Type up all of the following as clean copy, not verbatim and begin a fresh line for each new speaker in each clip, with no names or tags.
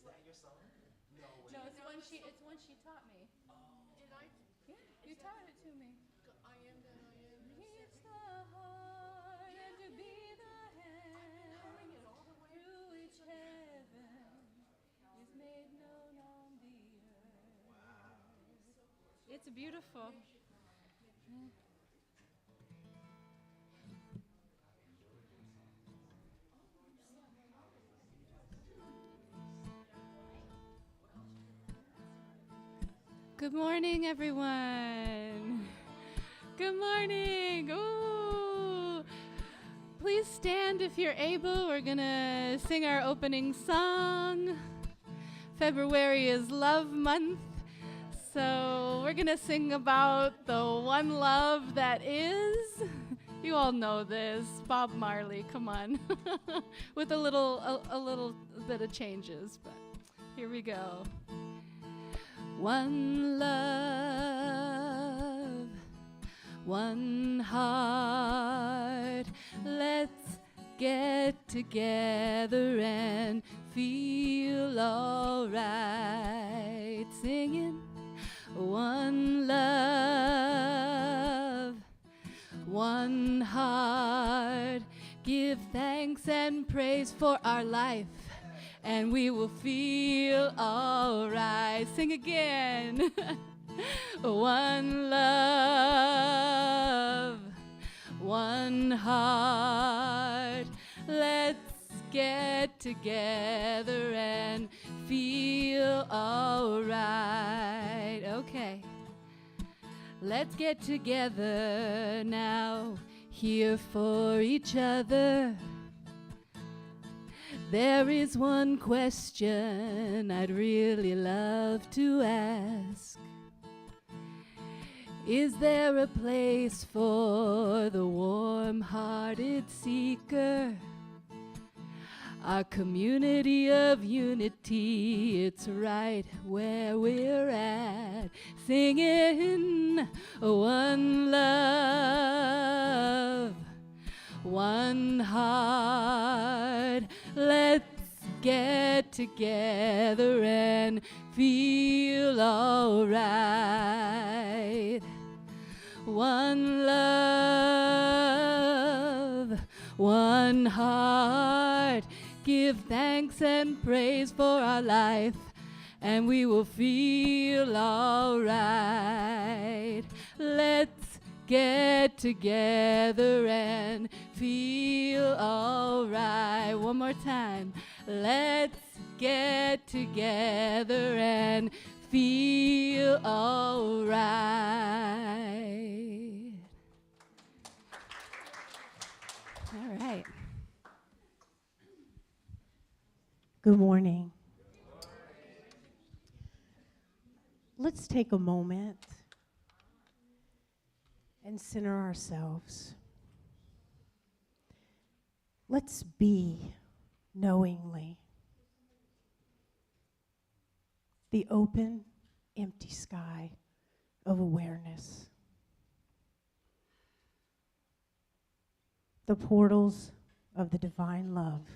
No, it's one she taught me.
Did I?
Yeah, you taught it to me.
I am that I am.
He's the heart and to be the hand
Carrying it all the way.
through which heaven is made known on the earth. It's beautiful. Yeah. Good morning, everyone. Good morning. Ooh. Please stand if you're able. We're going to sing our opening song. February is Love Month. So we're going to sing about the one love that is. You all know this. Bob Marley, come on. With a little bit of changes, but here we go. One love, one heart, let's get together and feel alright. Singing, one love, one heart, give thanks and praise for our life, and we will feel alright. Sing again. One love, one heart, let's get together and feel alright. Okay. Let's get together now, here for each other. There is one question I'd really love to ask. Is there a place for the warm-hearted seeker? Our community of unity, it's right where we're at. Singing one love, one heart, let's get together and feel alright. One love, one heart, give thanks and praise for our life, and we will feel alright. Let's get together and feel alright. One more time. Let's get together and feel alright. All right.
Good morning. Let's take a moment and center ourselves. Let's be knowingly the open, empty sky of awareness. The portals of the divine love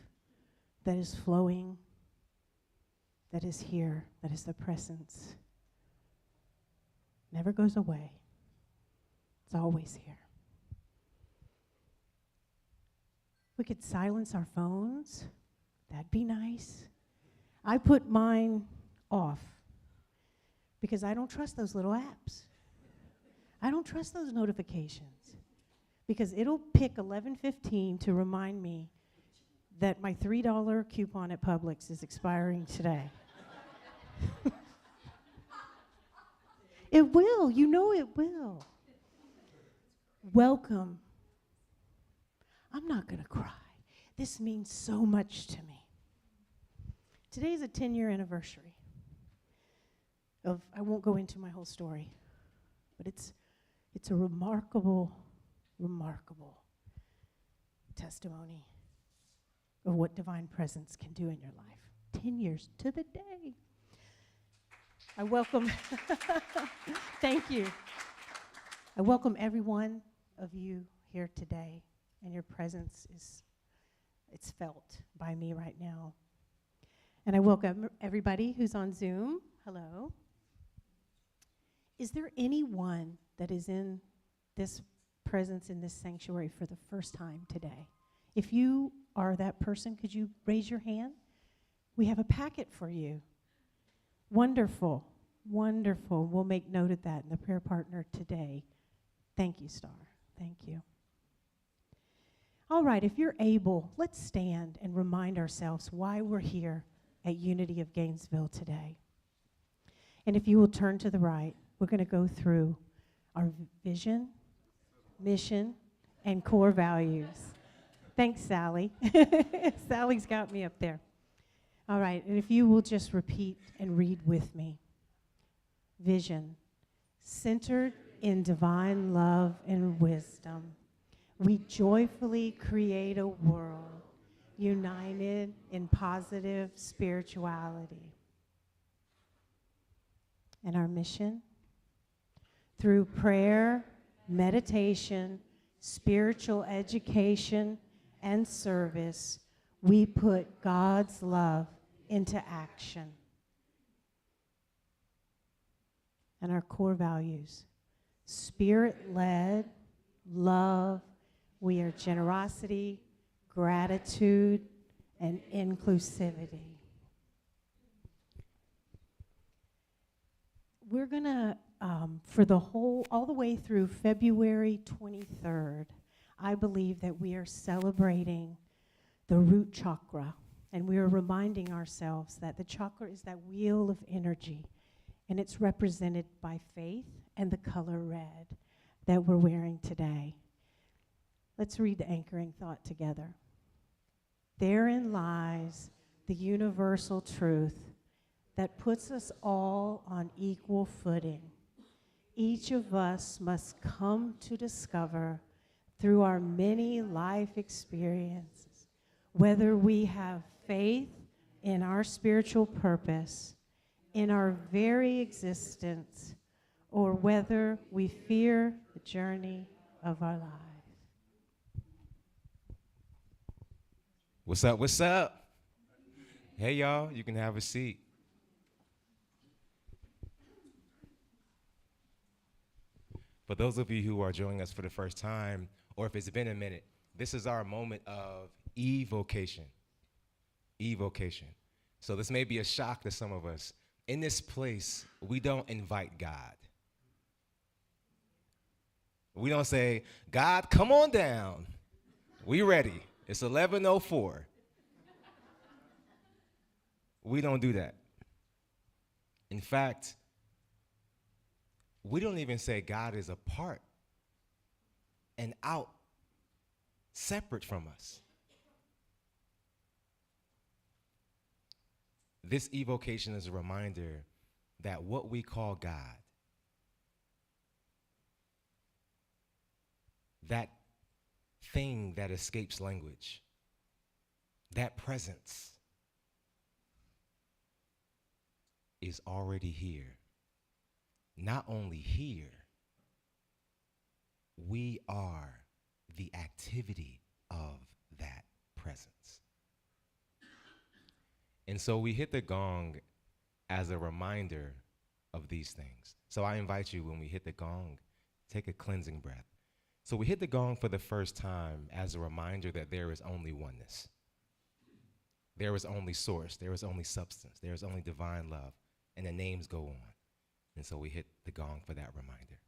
that is flowing, that is here, that is the presence. Never goes away. It's always here. We could silence our phones. That'd be nice. I put mine off because I don't trust those little apps. I don't trust those notifications because it'll pick 11:15 to remind me that my $3 coupon at Publix is expiring today. It will. You know it will. Welcome. I'm not going to cry. This means so much to me. Today is a 10-year anniversary of, I won't go into my whole story, but it's a remarkable, remarkable testimony of what divine presence can do in your life. 10 years to the day. I welcome, thank you. I welcome every one of you here today, and your presence it's felt by me right now. And I welcome everybody who's on Zoom. Hello. Is there anyone that is in this presence in this sanctuary for the first time today? If you are that person, could you raise your hand? We have a packet for you. Wonderful, wonderful. We'll make note of that in the prayer partner today. Thank you, Star. Thank you. All right, if you're able, let's stand and remind ourselves why we're here at Unity of Gainesville today. And if you will turn to the right, we're going to go through our vision, mission, and core values. Thanks, Sally. Sally's got me up there. All right, and if you will just repeat and read with me. Vision, centered in divine love and wisdom, we joyfully create a world united in positive spirituality. And our mission? Through prayer, meditation, spiritual education, and service, we put God's love into action. And our core values: spirit-led, love, we are generosity, gratitude, and inclusivity. We're going to, for the whole, all the way through February 23rd, I believe that we are celebrating the root chakra. And we are reminding ourselves that the chakra is that wheel of energy. And it's represented by faith and the color red that we're wearing today. Let's read the anchoring thought together. Therein lies the universal truth that puts us all on equal footing. Each of us must come to discover through our many life experiences, whether we have faith in our spiritual purpose, in our very existence, or whether we fear the journey of our lives.
What's up? What's up? Hey, y'all, you can have a seat. For those of you who are joining us for the first time, or if it's been a minute, this is our moment of evocation. Evocation. So this may be a shock to some of us. In this place, we don't invite God. We don't say, God, come on down. We ready. It's 11:04. We don't do that. In fact, we don't even say God is apart and out, separate from us. This evocation is a reminder that what we call God, that thing that escapes language, that presence, is already here. Not only here, we are the activity of that presence. And so we hit the gong as a reminder of these things. So I invite you, when we hit the gong, take a cleansing breath. So we hit the gong for the first time as a reminder that there is only oneness. There is only source. There is only substance. There is only divine love. And the names go on. And so we hit the gong for that reminder.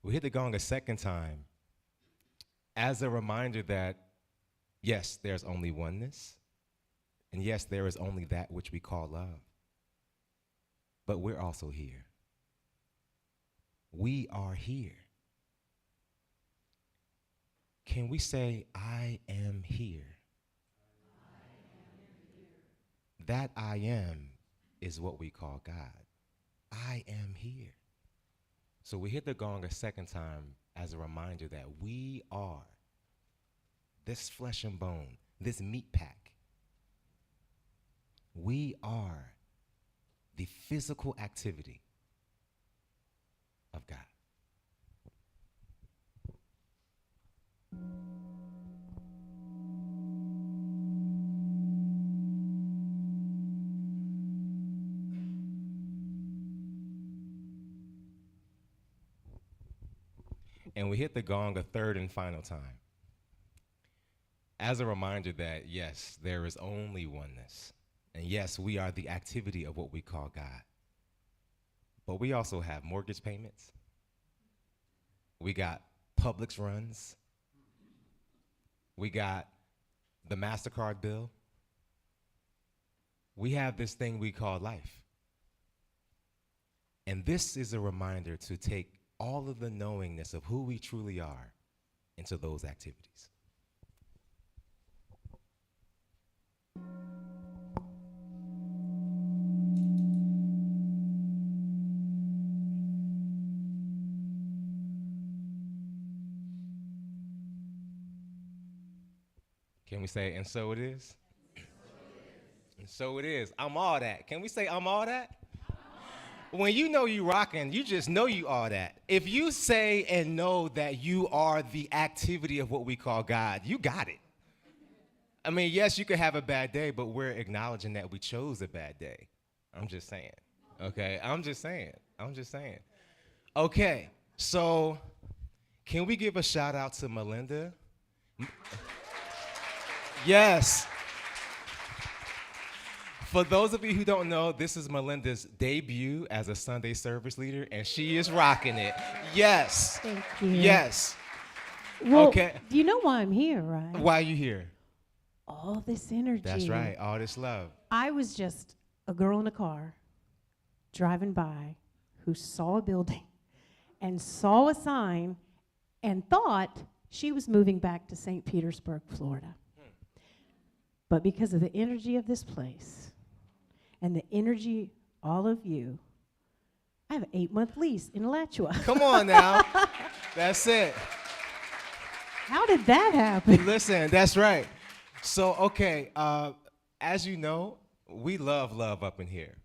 We hit the gong a second time as a reminder that, yes, there's only oneness. And yes, there is only that which we call love. But we're also here. We are here. Can we say, I am here? That I am is what we call God. I am here. So we hit the gong a second time as a reminder that we are this flesh and bone, this meat pack, We are the physical activity of God. And we hit the gong a third and final time, as a reminder that, yes, there is only oneness. And yes, we are the activity of what we call God. But we also have mortgage payments. We got Publix runs. We got the MasterCard bill. We have this thing we call life. And this is a reminder to take all of the knowingness of who we truly are into those activities. Can we say, and so it is? And so it is. I'm all that. Can we say, I'm all that? When you know you rocking, you just know you are that. If you say and know that you are the activity of what we call God, you got it. I mean, yes, you could have a bad day, but we're acknowledging that we chose a bad day. I'm just saying. Okay, I'm just saying. Okay, so can we give a shout out to Melinda? Yes. For those of you who don't know, this is Melinda's debut as a Sunday service leader, and she is rocking it. Yes.
Thank you.
Yes.
Well,
Okay.
you know why I'm here, right?
Why are you here?
All this energy.
That's right. All this love.
I was just a girl in a car driving by who saw a building and saw a sign and thought she was moving back to St. Petersburg, Florida. But because of the energy of this place and the energy all of you, I have an 8-month lease in Alachua.
Come on now. That's it.
How did that happen?
Listen, that's right. So, okay, as you know, we love up in here,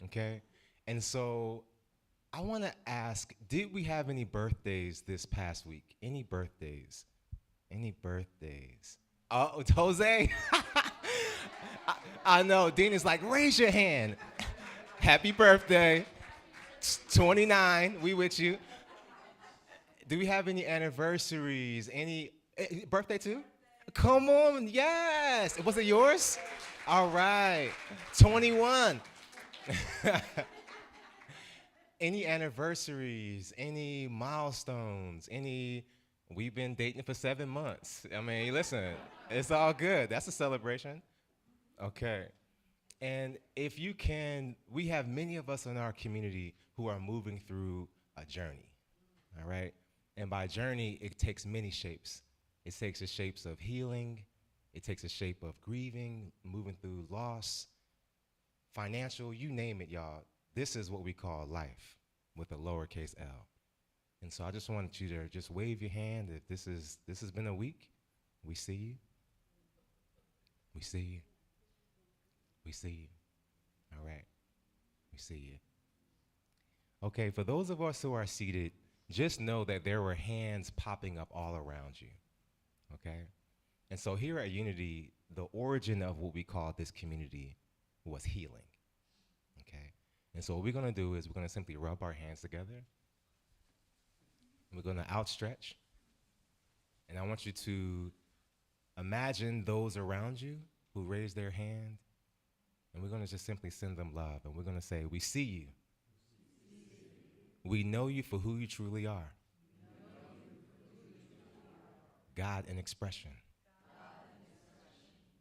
okay? And so I want to ask, did we have any birthdays this past week? Any birthdays? Oh, it's Jose? I know. Dean is like, raise your hand. Happy birthday. 29, we with you. Do we have any anniversaries? Any birthday too? Come on, yes. Was it yours? All right, 21. Any anniversaries, any milestones, we've been dating for 7 months. I mean, listen, it's all good. That's a celebration. Okay. And if you can, we have many of us in our community who are moving through a journey, all right? And by journey, it takes many shapes. It takes the shapes of healing. It takes a shape of grieving, moving through loss, financial, you name it, y'all. This is what we call life with a lowercase L. And so I just wanted you to just wave your hand if this has been a week. We see you. We see you. We see you. All right. We see you. Okay, for those of us who are seated, just know that there were hands popping up all around you. Okay? And so here at Unity, the origin of what we call this community was healing. Okay? And so what we're going to do is we're going to simply rub our hands together. We're going to outstretch. And I want you to imagine those around you who raise their hand. And we're going to just simply send them love. And we're going to say, we see you. We know you for who you truly are. God in expression.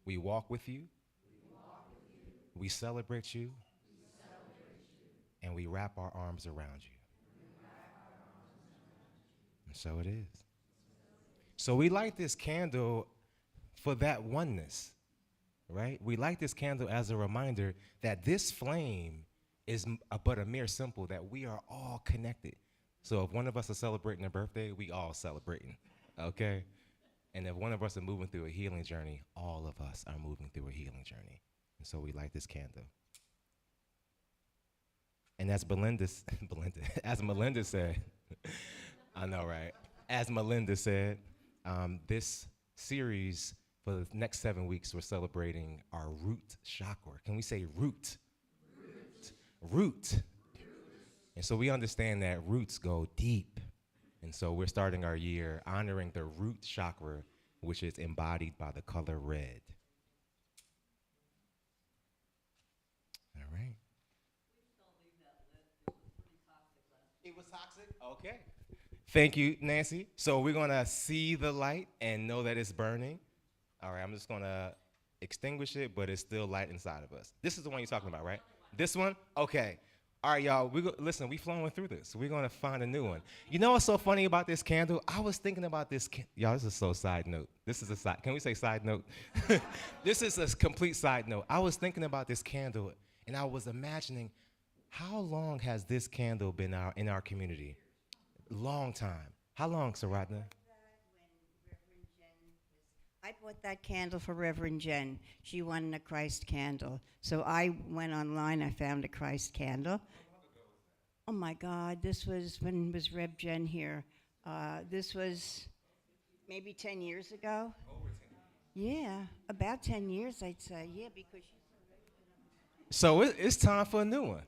We walk with you. We celebrate you. And we wrap our arms around you. And so it is. So we light this candle for that oneness, right? We light this candle as a reminder that this flame is but a mere symbol that we are all connected. So if one of us is celebrating a birthday, we all celebrating, okay? And if one of us is moving through a healing journey, all of us are moving through a healing journey. And So we light this candle. And as as Melinda said, I know, right? As Melinda said, this series for the next 7 weeks, we're celebrating our root chakra. Can we say root? Root. And so we understand that roots go deep. And so we're starting our year honoring the root chakra, which is embodied by the color red. All right. It was toxic? Okay. Thank you, Nancy. So we're going to see the light and know that it's burning. All right, I'm just going to extinguish it, but it's still light inside of us. This is the one you're talking about, right? This one? Okay. All right, y'all, listen, we flowing through this. We're going to find a new one. You know what's so funny about this candle? I was thinking about this. Y'all, this is so side note. This is a side. Can we say side note? This is a complete side note. I was thinking about this candle, and I was imagining, how long has this candle been in our community? Long time. How long, Saratna?
I bought that candle for Reverend Jen. She wanted a Christ candle. So I went online, I found a Christ candle. Oh my God, this was when was Rev Jen here? This was maybe 10 years ago.
Over 10.
Yeah, about 10 years, I'd say. Yeah, because she's
So it's time for a new one.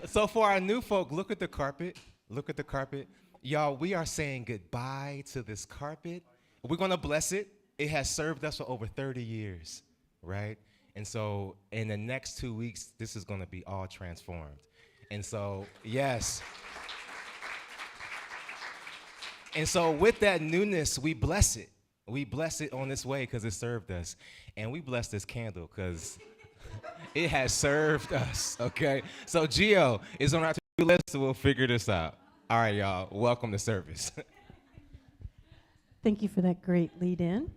So for our new folk, look at the carpet. Look at the carpet. Y'all, we are saying goodbye to this carpet. We're going to bless it. It has served us for over 30 years, right? And so in the next 2 weeks, this is going to be all transformed. And so, yes. And so with that newness, we bless it. We bless it on this way because it served us. And we bless this candle because it has served us, okay? So Gio is on our to-do list, so we'll figure this out. All right, y'all, welcome to service.
Thank you for that great lead in.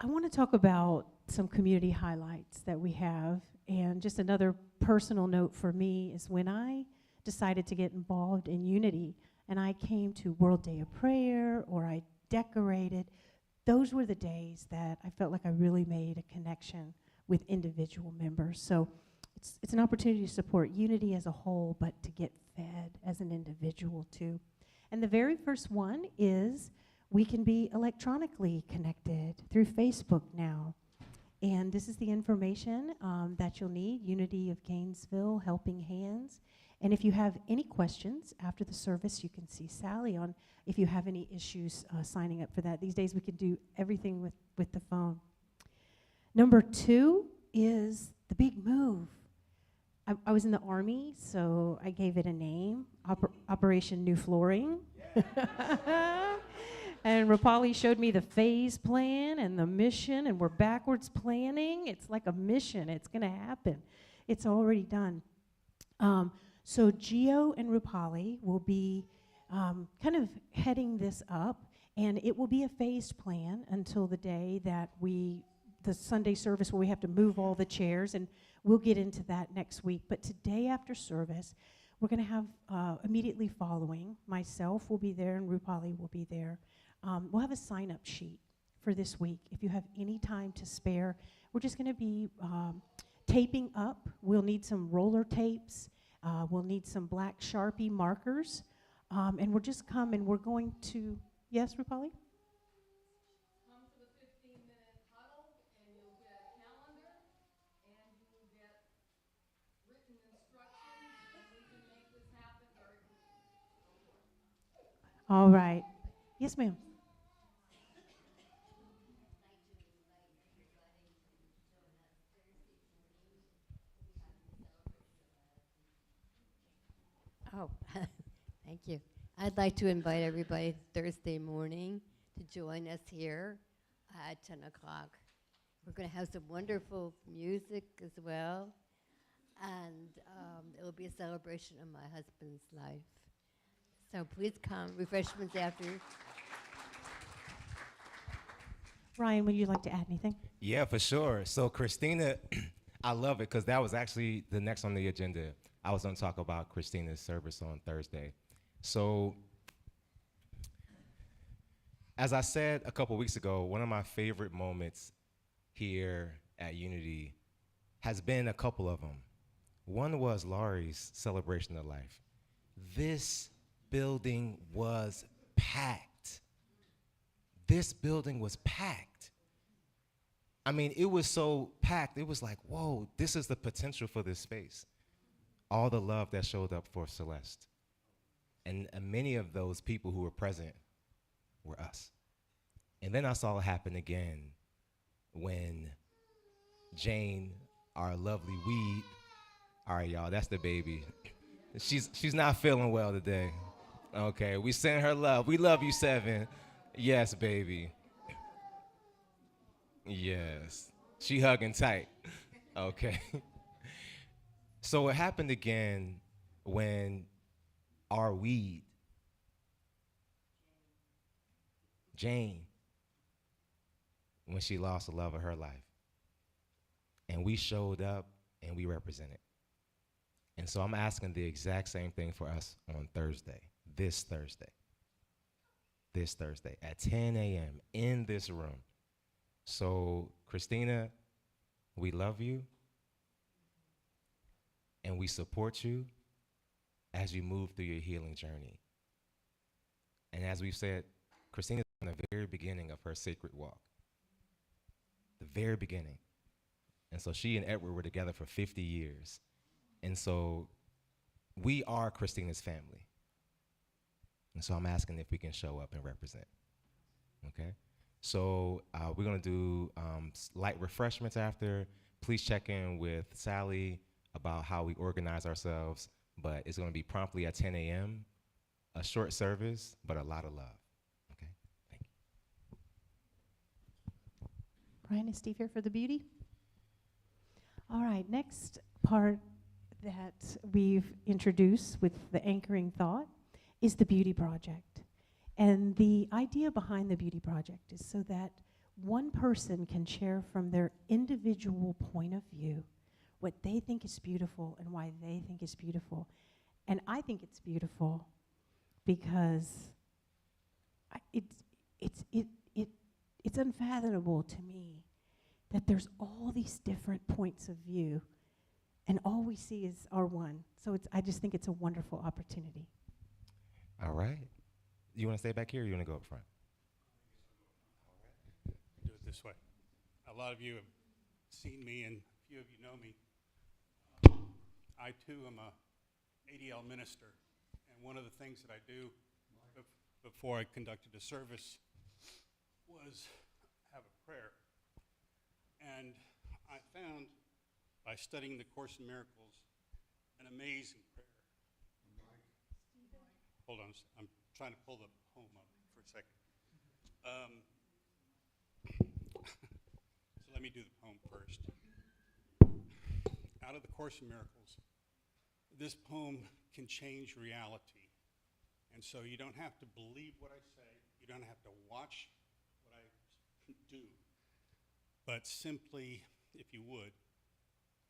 I want to talk about some community highlights that we have. And just another personal note for me is when I decided to get involved in Unity and I came to World Day of Prayer or I decorated, those were the days that I felt like I really made a connection with individual members. So it's an opportunity to support Unity as a whole, but to get fed as an individual too. And the very first one is we can be electronically connected through Facebook now. And this is the information that you'll need, Unity of Gainesville, Helping Hands. And if you have any questions after the service, you can see Sally on if you have any issues signing up for that. These days we can do everything with the phone. Number 2 is the big move. I was in the Army, so I gave it a name, Operation New Flooring. Yeah. And Rapali showed me the phase plan and the mission, and we're backwards planning. It's like a mission. It's going to happen. It's already done. So Gio and Rapali will be kind of heading this up, and it will be a phased plan until the day that the Sunday service where we have to move all the chairs, and we'll get into that next week. But today after service, we're going to have immediately following, myself will be there and Rupali will be there. We'll have a sign-up sheet for this week. If you have any time to spare, we're just going to be taping up. We'll need some roller tapes. We'll need some black Sharpie markers. And we're just coming. We're going to, yes, Rupali?
Come to the 15-minute huddle, and you'll get a calendar, and you will get written instructions, and we can make this happen very quickly.
All right. Yes, ma'am.
Oh, thank you. I'd like to invite everybody Thursday morning to join us here at 10 o'clock. We're going to have some wonderful music as well, and it will be a celebration of my husband's life. So please come. Refreshments after.
Ryan, would you like to add anything?
Yeah, for sure. So Christina, I love it because that was actually the next on the agenda. I was going to talk about Christina's service on Thursday. So as I said a couple weeks ago, one of my favorite moments here at Unity has been a couple of them. One was Laurie's celebration of life. This building was packed. This building was packed. I mean, it was so packed. It was like, whoa, this is the potential for this space. All the love that showed up for Celeste. And many of those people who were present were us. And then I saw it happen again when Jane, our lovely weed, all right, y'all, that's the baby. She's not feeling well today. Okay, we send her love. We love you, Seven. Yes, baby. Yes. She hugging tight. Okay. So it happened again when our weed, Jane, when she lost the love of her life. And we showed up and we represented. And so I'm asking the exact same thing for us on Thursday, this Thursday at 10 a.m. in this room. So, Christina, we love you and we support you as you move through your healing journey. And as we've said, Christina's in the very beginning of her sacred walk, the very beginning. And so she and Edward were together for 50 years. And so we are Christina's family. And so I'm asking if we can show up and represent, okay? So we're gonna do light refreshments after. Please check in with Sally about how we organize ourselves, but it's gonna be promptly at 10 a.m., a short service, but a lot of love, okay? Thank you.
Brian and Steve here for the beauty. All right, next part that we've introduced with the anchoring thought is the Beauty Project. And the idea behind the Beauty Project is so that one person can share from their individual point of view what they think is beautiful and why they think is beautiful. And I think it's beautiful because it's unfathomable to me that there's all these different points of view and all we see is our one. So I just think it's a wonderful opportunity.
All right. You want to stay back here or you want to go up front?
Do it this way. A lot of you have seen me and a few of you know me. I too am a ADL minister, and one of the things that I do before I conducted a service was have a prayer. And I found by studying the Course in Miracles an amazing prayer. Hold on, I'm trying to pull the poem up for a second. So let me do the poem first. Out of the Course in Miracles, this poem can change reality. And so you don't have to believe what I say, you don't have to watch what I do, but simply, if you would,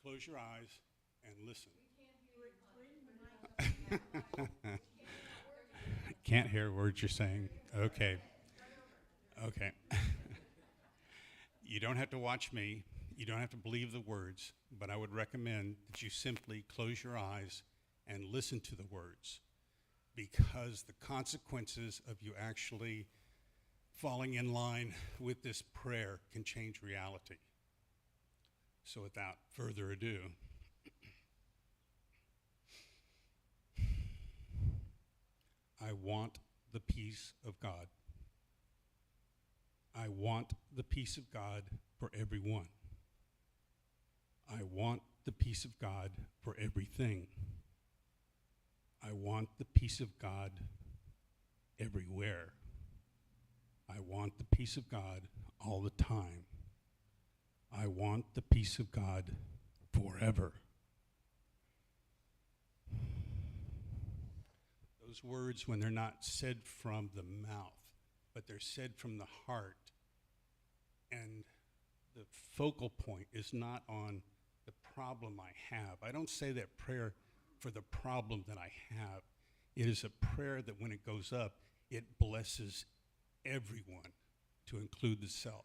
close your eyes and listen. Can't hear words you're saying. Okay. Okay. You don't have to watch me. You don't have to believe the words, but I would recommend that you simply close your eyes and listen to the words, because the consequences of you actually falling in line with this prayer can change reality. So without further ado, I want the peace of God. I want the peace of God for everyone. I want the peace of God for everything. I want the peace of God everywhere. I want the peace of God all the time. I want the peace of God forever. Those words, when they're not said from the mouth, but they're said from the heart, and the focal point is not on the problem I have. I don't say that prayer for the problem that I have. It is a prayer that when it goes up, it blesses everyone, to include the self.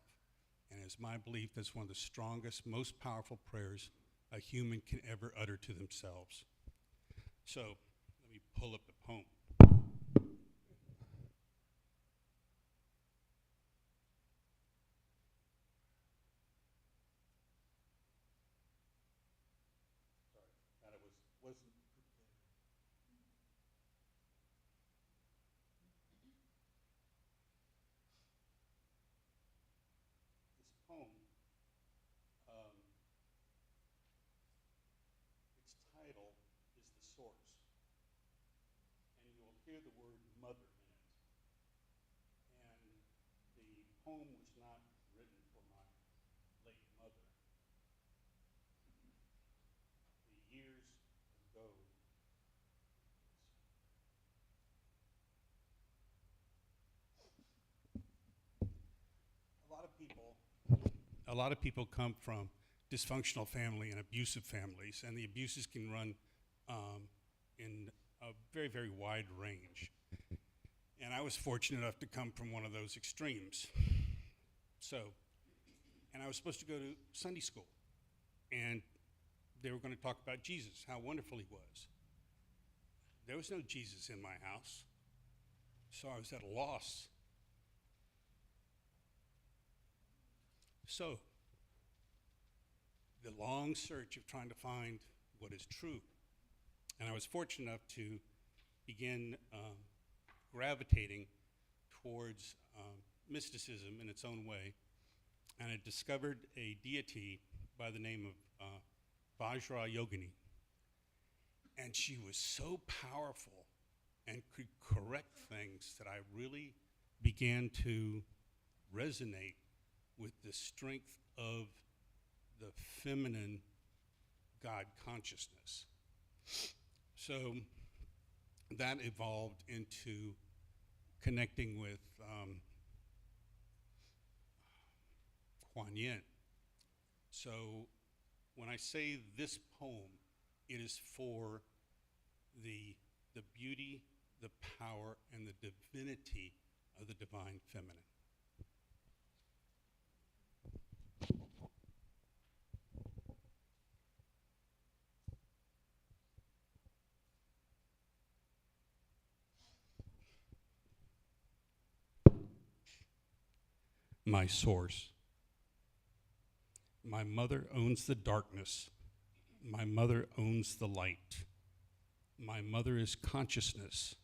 And it's my belief that's one of the strongest, most powerful prayers a human can ever utter to themselves. So let me pull up the poem. Sorry, that wasn't prepared. This poem, um, its title is The Source, and you will hear the word mother in it. And the poem was not written for my late mother. The years ago, a lot of people come from dysfunctional family and abusive families, and the abuses can run in a very, very wide range. And I was fortunate enough to come from one of those extremes. So, and I was supposed to go to Sunday school, and they were going to talk about Jesus, how wonderful he was. There was no Jesus in my house, so I was at a loss. So, the long search of trying to find what is true. And I was fortunate enough to begin gravitating towards mysticism in its own way. And I discovered a deity by the name of Vajra Yogini. And she was so powerful and could correct things that I really began to resonate with the strength of the feminine God consciousness. So that evolved into connecting with Kuan Yin. So when I say this poem, it is for the beauty, the power, and the divinity of the divine feminine. My source. My mother owns the darkness. My mother owns the light. My mother is consciousness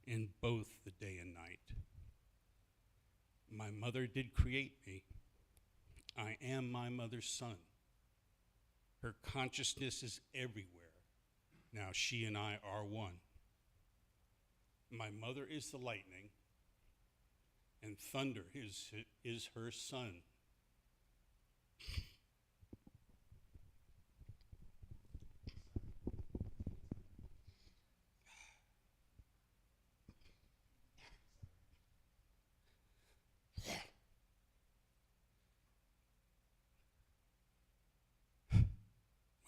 in both the day and night. My mother did create me. I am my mother's son. Her consciousness is everywhere. Now she and I are one. My mother is the lightning, and thunder is her son.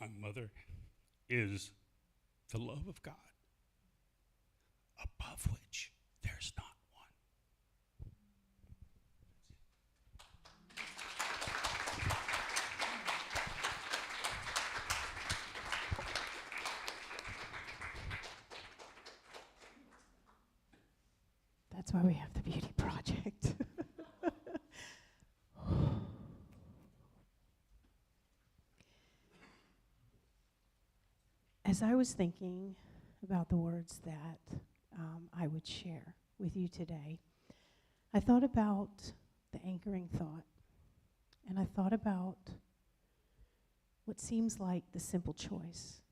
My mother is the love of God, above which there's not one.
That's why we have the Beauty Project. As I was thinking about the words that I would share with you today, I thought about the anchoring thought, and I thought about what seems like the simple choice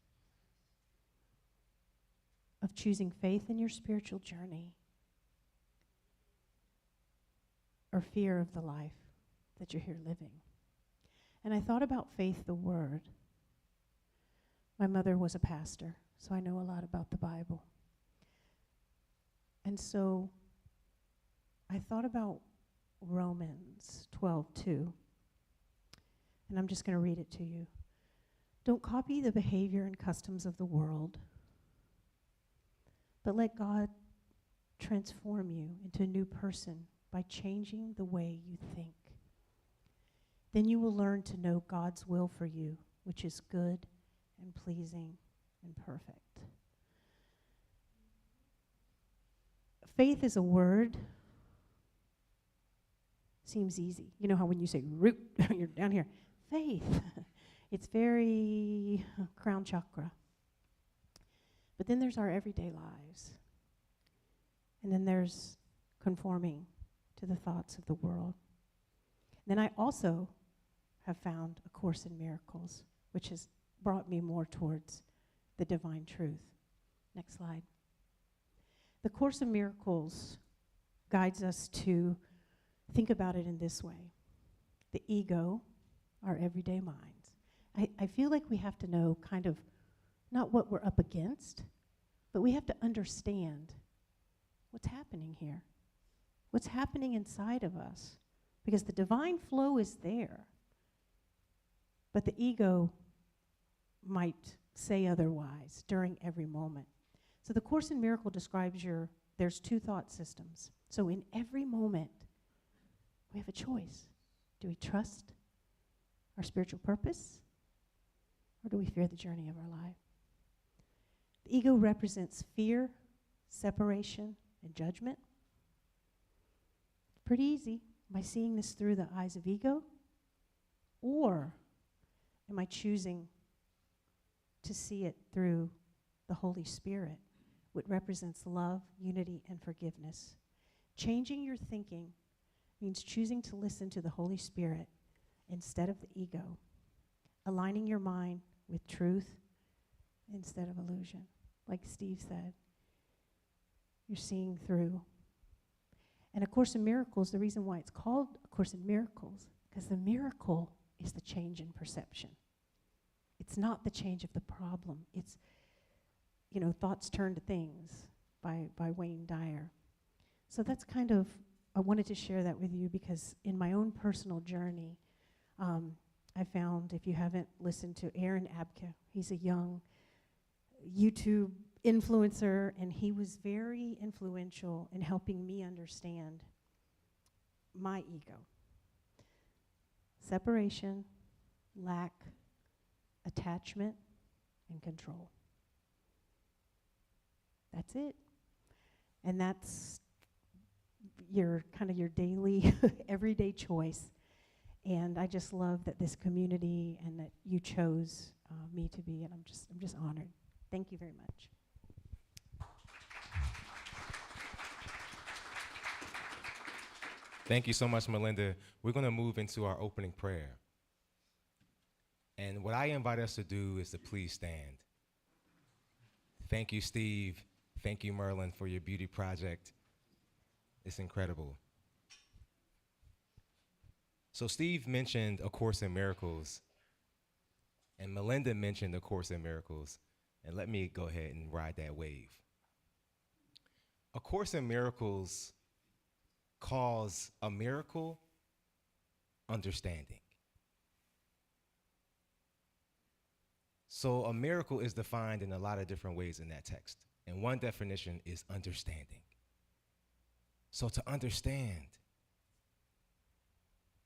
of choosing faith in your spiritual journey or fear of the life that you're here living. And I thought about faith, the word. My mother was a pastor, so I know a lot about the Bible. And so I thought about Romans 12:2, and I'm just going to read it to you. Don't copy the behavior and customs of the world, but let God transform you into a new person by changing the way you think. Then you will learn to know God's will for you, which is good and pleasing and perfect. Faith is a word. Seems easy. You know how when you say root, you're down here. Faith. It's very crown chakra. But then there's our everyday lives. And then there's conforming to the thoughts of the world. Then I also have found A Course in Miracles, which has brought me more towards the divine truth. Next slide. The Course in Miracles guides us to think about it in this way. The ego, our everyday minds. I feel like we have to know kind of not what we're up against, but we have to understand what's happening here. What's happening inside of us. Because the divine flow is there. But the ego might say otherwise during every moment. So the Course in Miracle describes there's two thought systems. So in every moment, we have a choice. Do we trust our spiritual purpose? Or do we fear the journey of our life? The ego represents fear, separation, and judgment. Pretty easy. Am I seeing this through the eyes of ego? Or am I choosing to see it through the Holy Spirit, which represents love, unity, and forgiveness? Changing your thinking means choosing to listen to the Holy Spirit instead of the ego, aligning your mind with truth instead of illusion. Like Steve said, you're seeing through. And A Course in Miracles, the reason why it's called A Course in Miracles, because the miracle is the change in perception. It's not the change of the problem. It's, Thoughts Turn to Things by Wayne Dyer. So that's kind of, I wanted to share that with you because in my own personal journey, I found, if you haven't listened to Aaron Abke, he's a young YouTube influencer, and he was very influential in helping me understand my ego. Separation, lack, attachment, and control. That's it. And that's your daily, everyday choice. And I just love that this community and that you chose me to be, and I'm just honored. Thank you very much.
Thank you so much, Melinda. We're going to move into our opening prayer. And what I invite us to do is to please stand. Thank you, Steve. Thank you, Merlin, for your beauty project. It's incredible. So Steve mentioned A Course in Miracles, and Melinda mentioned A Course in Miracles. And let me go ahead and ride that wave. A Course in Miracles calls a miracle understanding. So a miracle is defined in a lot of different ways in that text. And one definition is understanding. So to understand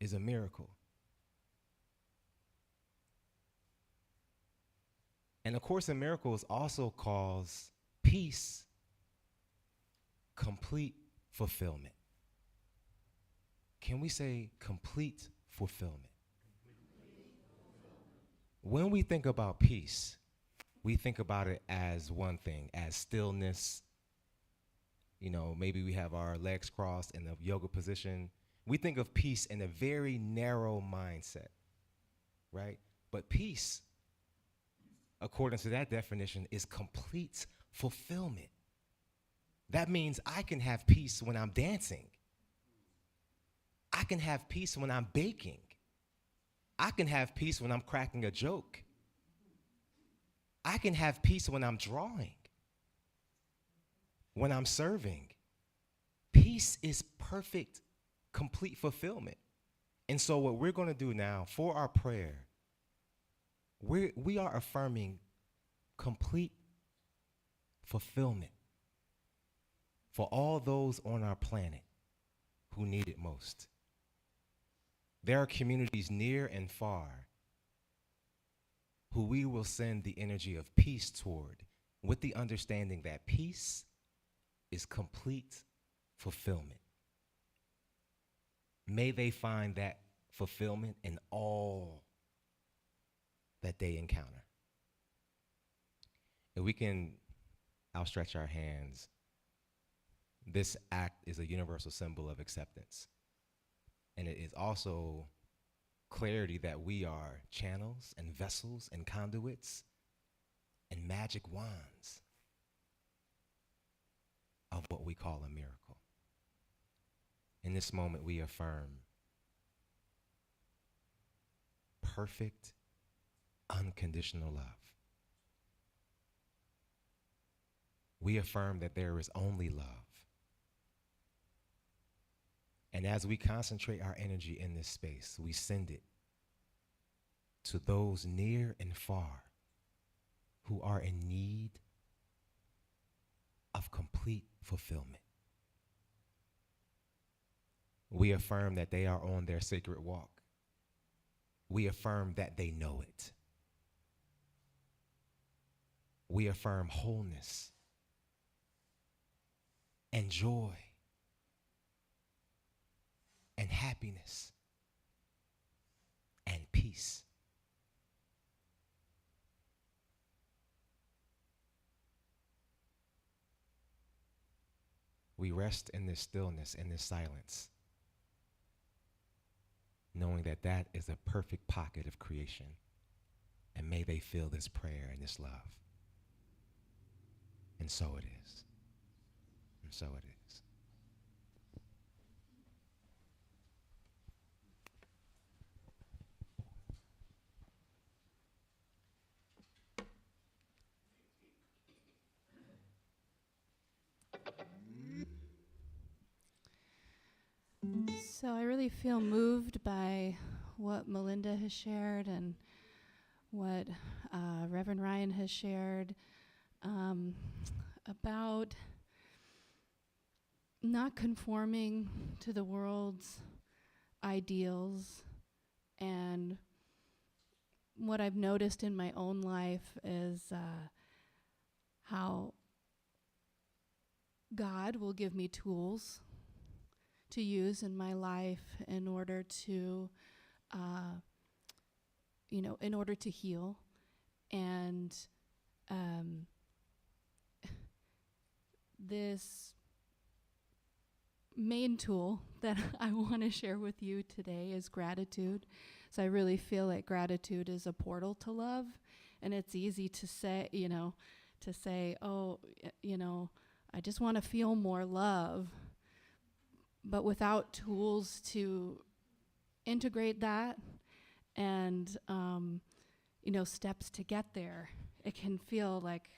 is a miracle. And A Course in Miracles also calls peace complete fulfillment. Can we say complete fulfillment? When we think about peace, we think about it as one thing, as stillness. Maybe we have our legs crossed in the yoga position. We think of peace in a very narrow mindset, right? But peace, according to that definition, is complete fulfillment. That means I can have peace when I'm dancing. I can have peace when I'm baking. I can have peace when I'm cracking a joke. I can have peace when I'm drawing, when I'm serving. Peace is perfect, complete fulfillment. And so what we're going to do now for our prayer, we are affirming complete fulfillment for all those on our planet who need it most. There are communities near and far who we will send the energy of peace toward, with the understanding that peace is complete fulfillment. May they find that fulfillment in all that they encounter. If we can outstretch our hands, this act is a universal symbol of acceptance. And it is also clarity that we are channels and vessels and conduits and magic wands of what we call a miracle. In this moment, we affirm perfect, unconditional love. We affirm that there is only love. And as we concentrate our energy in this space, we send it to those near and far who are in need of complete fulfillment. We affirm that they are on their sacred walk. We affirm that they know it. We affirm wholeness and joy and happiness and peace. We rest in this stillness, in this silence, knowing that that is a perfect pocket of creation. And may they feel this prayer and this love. And so it is. And so it is.
So I really feel moved by what Melinda has shared and what Reverend Ryan has shared about not conforming to the world's ideals. And what I've noticed in my own life is how God will give me tools to use in my life in order to, in order to heal. And this main tool that I want to share with you today is gratitude. So I really feel like gratitude is a portal to love. And it's easy to say, I just want to feel more love. But without tools to integrate that and, steps to get there, it can feel like,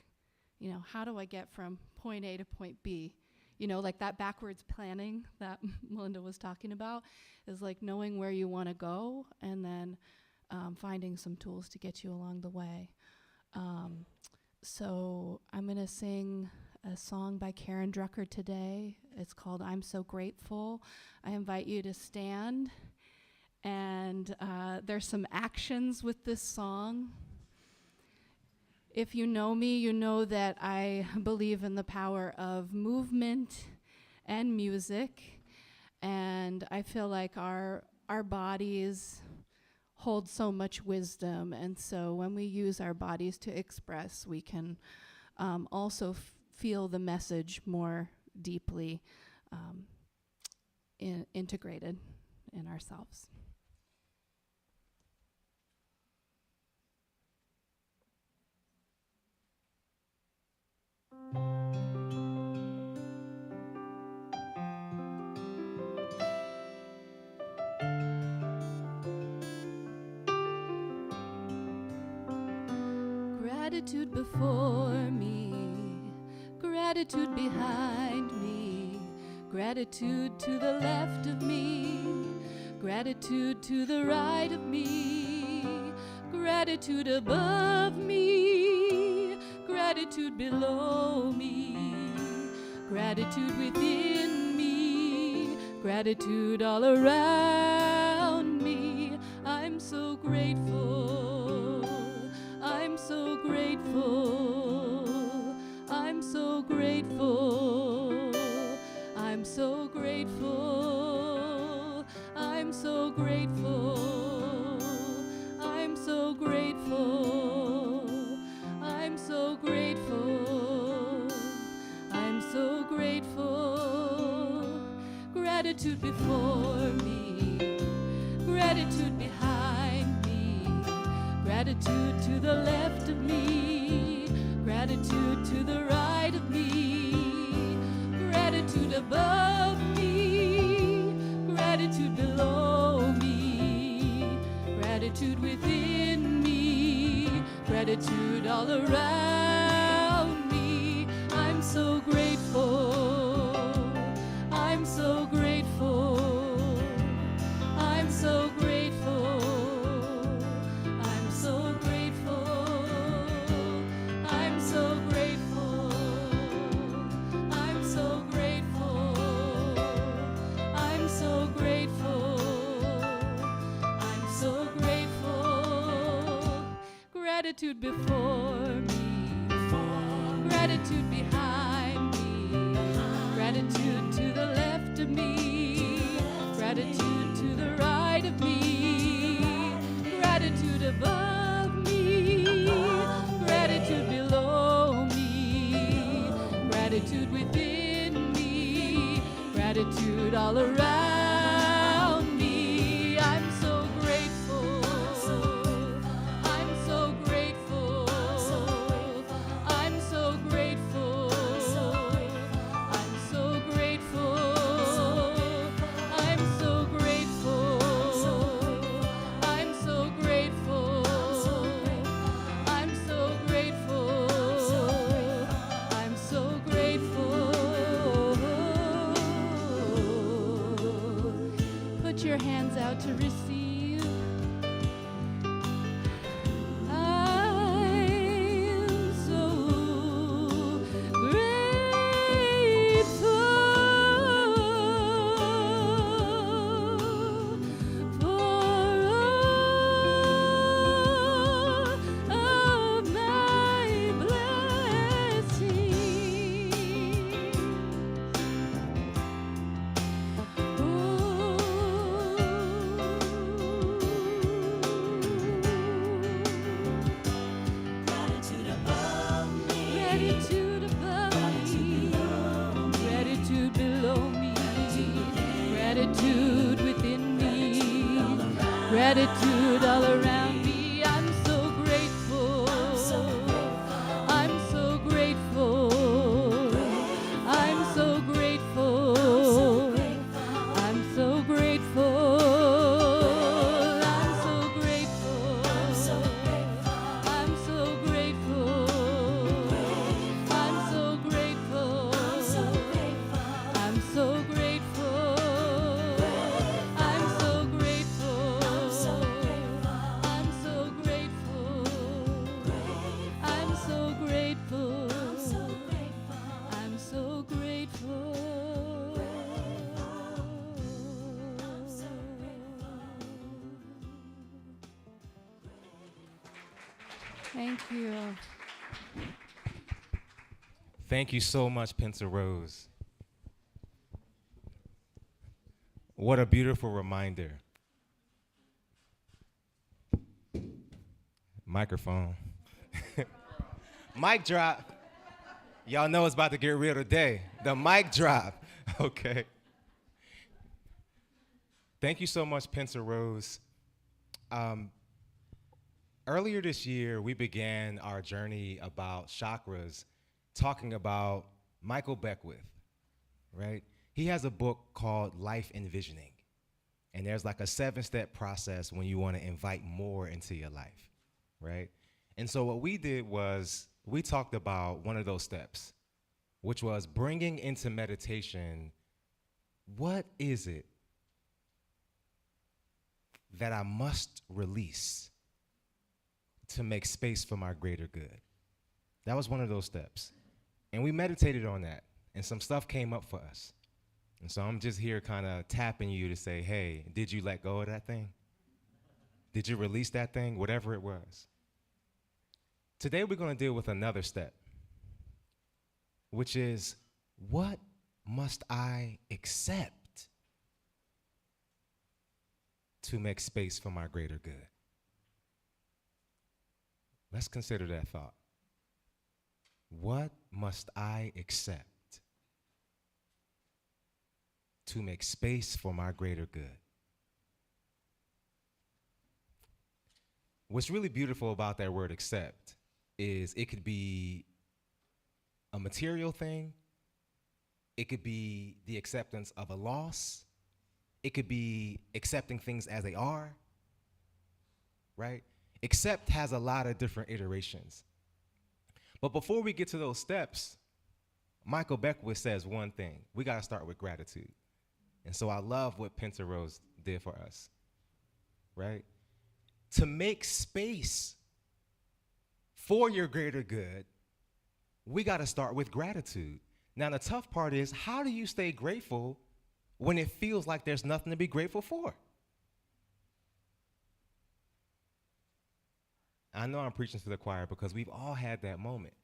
how do I get from point A to point B? Like that backwards planning that Melinda was talking about is like knowing where you want to go and then finding some tools to get you along the way. So I'm going to sing a song by Karen Drucker today. It's called I'm So Grateful. I invite you to stand. And there's some actions with this song. If you know me, you know that I believe in the power of movement and music. And I feel like our bodies hold so much wisdom. And so when we use our bodies to express, we can also feel the message more deeply integrated in ourselves. Gratitude before me, gratitude behind me, gratitude to the left of me, gratitude to the right of me, gratitude above me, gratitude below me, gratitude within me, gratitude all around me. I'm so grateful. I'm so grateful. I'm so grateful. I'm so grateful. I'm so grateful. I'm so grateful. I'm so grateful. I'm so grateful. Gratitude before me, gratitude behind me, gratitude to the left of me, gratitude to the right of me, gratitude above me, gratitude below me, gratitude within me, gratitude all around me. I'm so grateful. I'm so grateful. I'm so grateful. I'm so grateful. I'm so grateful. I'm so grateful. I'm so grateful. I'm so grateful. Gratitude before me, gratitude behind me, gratitude to the left of me, gratitude to the right of me, gratitude above me, gratitude below me, gratitude within me, gratitude all around me. I'm so grateful. I'm so grateful. I'm so grateful. I'm so grateful. I'm so grateful. I'm so grateful. I'm so grateful. I'm so grateful. Put your hands out to receive. I'm so grateful for all of my Gratitude above me, gratitude below me, gratitude within me, gratitude all around me. I'm so grateful. I'm so grateful. I'm so grateful. I'm so grateful. I'm so grateful. I'm so grateful. I'm so grateful. I'm so grateful. I'm so grateful. I'm so grateful. I'm so grateful. I'm so grateful. Thank you.
Thank you so much, Pencil Rose. What a beautiful reminder. Microphone. Mic drop. Y'all know it's about to get real today. The mic drop. Okay. Thank you so much, Pencil Rose. Earlier this year, we began our journey about chakras, talking about Michael Beckwith, right? He has a book called Life Envisioning. And there's like a 7-step process when you want to invite more into your life, right? And so what we did was we talked about one of those steps, which was bringing into meditation, what is it that I must release to make space for my greater good? That was one of those steps. And we meditated on that, and some stuff came up for us. And so I'm just here kind of tapping you to say, hey, did you let go of that thing? Did you release that thing, whatever it was? Today we're going to deal with another step, which is, what must I accept to make space for my greater good? Let's consider that thought. What must I accept to make space for my greater good? What's really beautiful about that word accept is it could be a material thing. It could be the acceptance of a loss. It could be accepting things as they are, right? Accept has a lot of different iterations. But before we get to those steps, Michael Beckwith says one thing. We got to start with gratitude. And so I love what Pentarose did for us, right? To make space for your greater good, we got to start with gratitude. Now, the tough part is, how do you stay grateful when it feels like there's nothing to be grateful for? I know I'm preaching to the choir because we've all had that moment.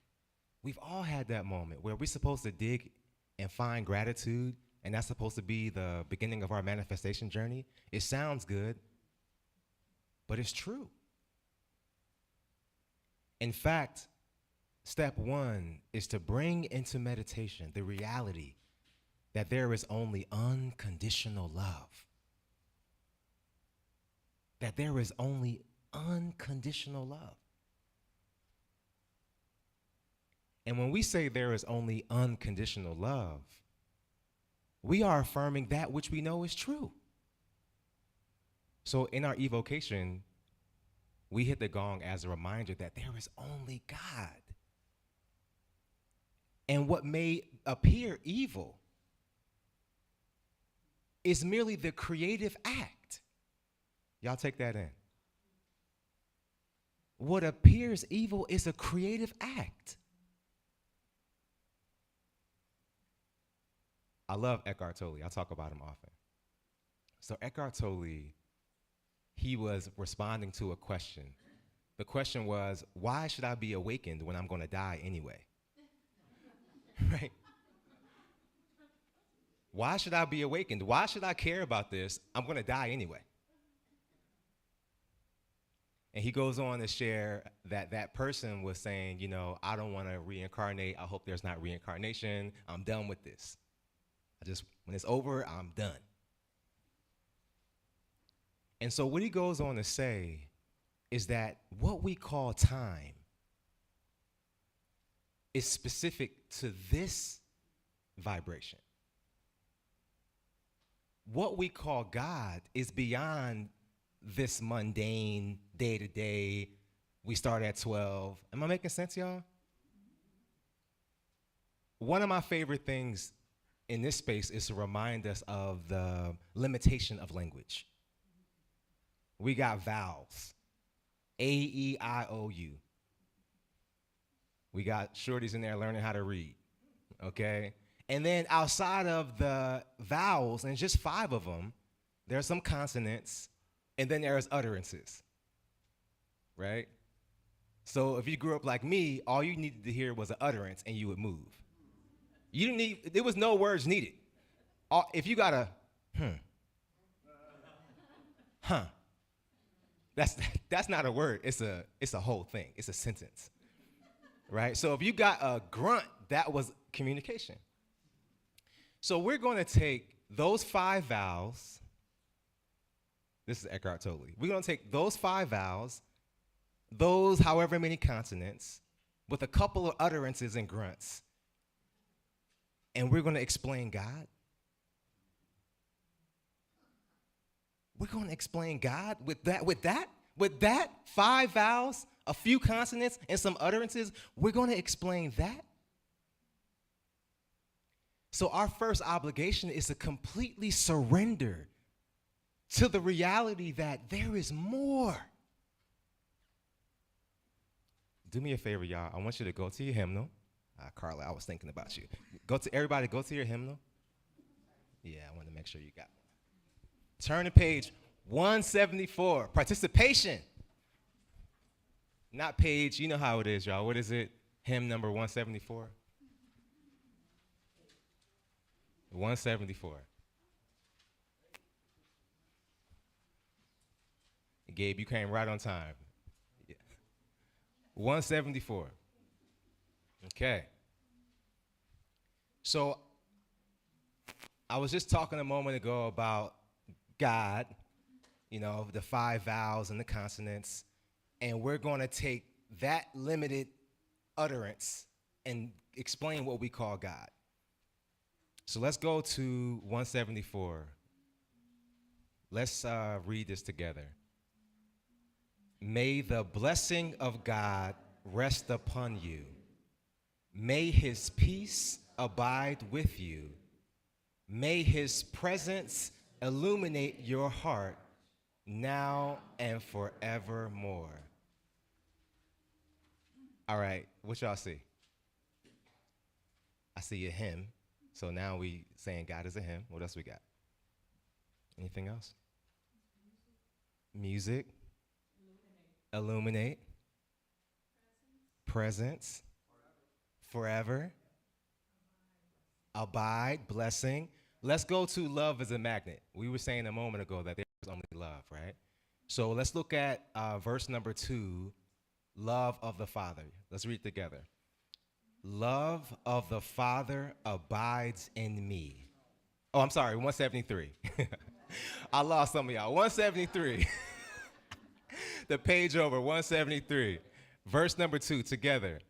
We've all had that moment where we're supposed to dig and find gratitude, and that's supposed to be the beginning of our manifestation journey. It sounds good, but it's true. In fact, step one is to bring into meditation the reality that there is only unconditional love. That there is only unconditional love. And when we say there is only unconditional love, we are affirming that which we know is true. So in our evocation, we hit the gong as a reminder that there is only God. And what may appear evil is merely the creative act. Y'all take that in. What appears evil is a creative act. I love Eckhart Tolle. I talk about him often. So Eckhart Tolle, he was responding to a question. The question was, why should I be awakened when I'm going to die anyway? Right? Why should I be awakened? Why should I care about this? I'm going to die anyway. And he goes on to share that that person was saying, you know, I don't want to reincarnate. I hope there's not reincarnation. I'm done with this. When it's over, I'm done. And so what he goes on to say is that what we call time is specific to this vibration. What we call God is beyond this mundane, day-to-day, we start at 12. Am I making sense, y'all? One of my favorite things in this space is to remind us of the limitation of language. We got vowels, A, E, I, O, U. We got shorties in there learning how to read, okay? And then outside of the vowels, and just 5 of them, there's some consonants, and then there's utterances, right? So if you grew up like me, all you needed to hear was an utterance, and you would move. You didn't need, there was no words needed. If you got a, that's not a word, it's a whole thing, it's a sentence, right? So if you got a grunt, that was communication. So we're going to take those 5 vowels, this is Eckhart Tolle, we're going to take those 5 vowels, those however many consonants, with a couple of utterances and grunts, and we're going to explain God. We're going to explain God with that 5 vowels, a few consonants, and some utterances. We're going to explain that. So our first obligation is to completely surrender to the reality that there is more. Do me a favor, y'all. I want you to go to your hymnal. Carla, I was thinking about you. Everybody go to your hymnal. Yeah, I want to make sure you got one. Turn to page 174. Participation. Not page. You know how it is, y'all. What is it? Hymn number 174. 174. Gabe, you came right on time. Yeah. 174. Okay. So I was just talking a moment ago about God, you know, the 5 vowels and the consonants, and we're going to take that limited utterance and explain what we call God. So let's go to 174. Let's read this together. May the blessing of God rest upon you. May his peace abide with you. May his presence illuminate your heart now and forevermore. All right, what y'all see? I see a hymn. So now we saying God is a hymn. What else we got? Anything else? Music. Illuminate. Presence. Forever. Abide. Blessing. Let's go to love as a magnet. We were saying a moment ago that there's only love, right? So let's look at verse number 2, love of the Father. Let's read together. Love of the Father abides in me. Oh, I'm sorry, 173. I lost some of y'all. 173. The page over, 173. Verse number 2, together.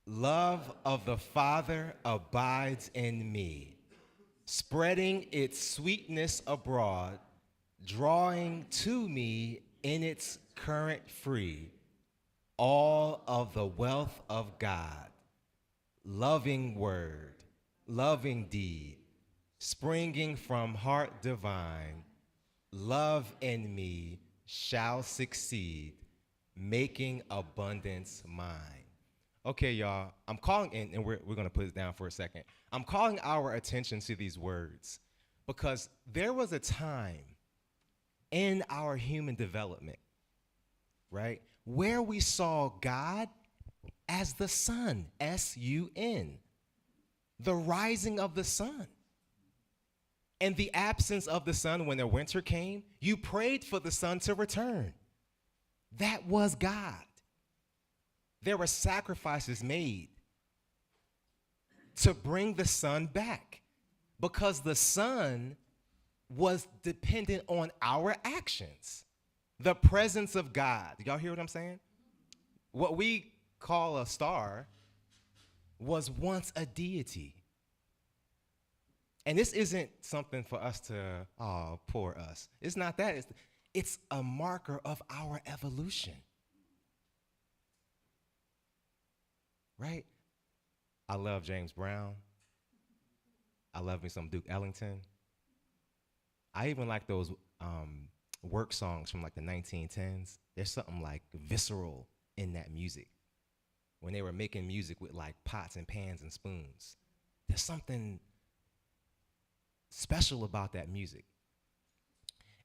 Love of the Father abides in me, spreading its sweetness abroad, drawing to me in its current free all of the wealth of God. Loving word, loving deed, springing from heart divine, love in me shall succeed, making abundance mine. Okay, y'all, I'm calling, and we're going to put it down for a second. I'm calling our attention to these words because there was a time in our human development, right, where we saw God as the sun, S-U-N, the rising of the sun. And the absence of the sun when the winter came, you prayed for the sun to return. That was God. There were sacrifices made to bring the sun back because the sun was dependent on our actions. The presence of God. Y'all hear what I'm saying? What we call a star was once a deity. And this isn't something for us to, oh, poor us. It's not that. It's a marker of our evolution. Right? I love James Brown. I love me some Duke Ellington. I even like those work songs from like the 1910s. There's something like visceral in that music. When they were making music with like pots and pans and spoons. There's something special about that music.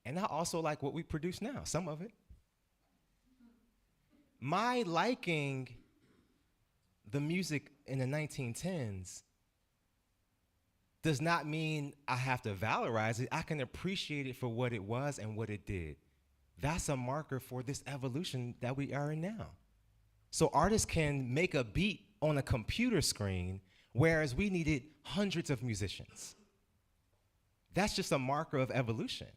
And I also like what we produce now, some of it. My liking the music in the 1910s does not mean I have to valorize it. I can appreciate it for what it was and what it did. That's a marker for this evolution that we are in now. So artists can make a beat on a computer screen, whereas we needed hundreds of musicians. That's just a marker of evolution.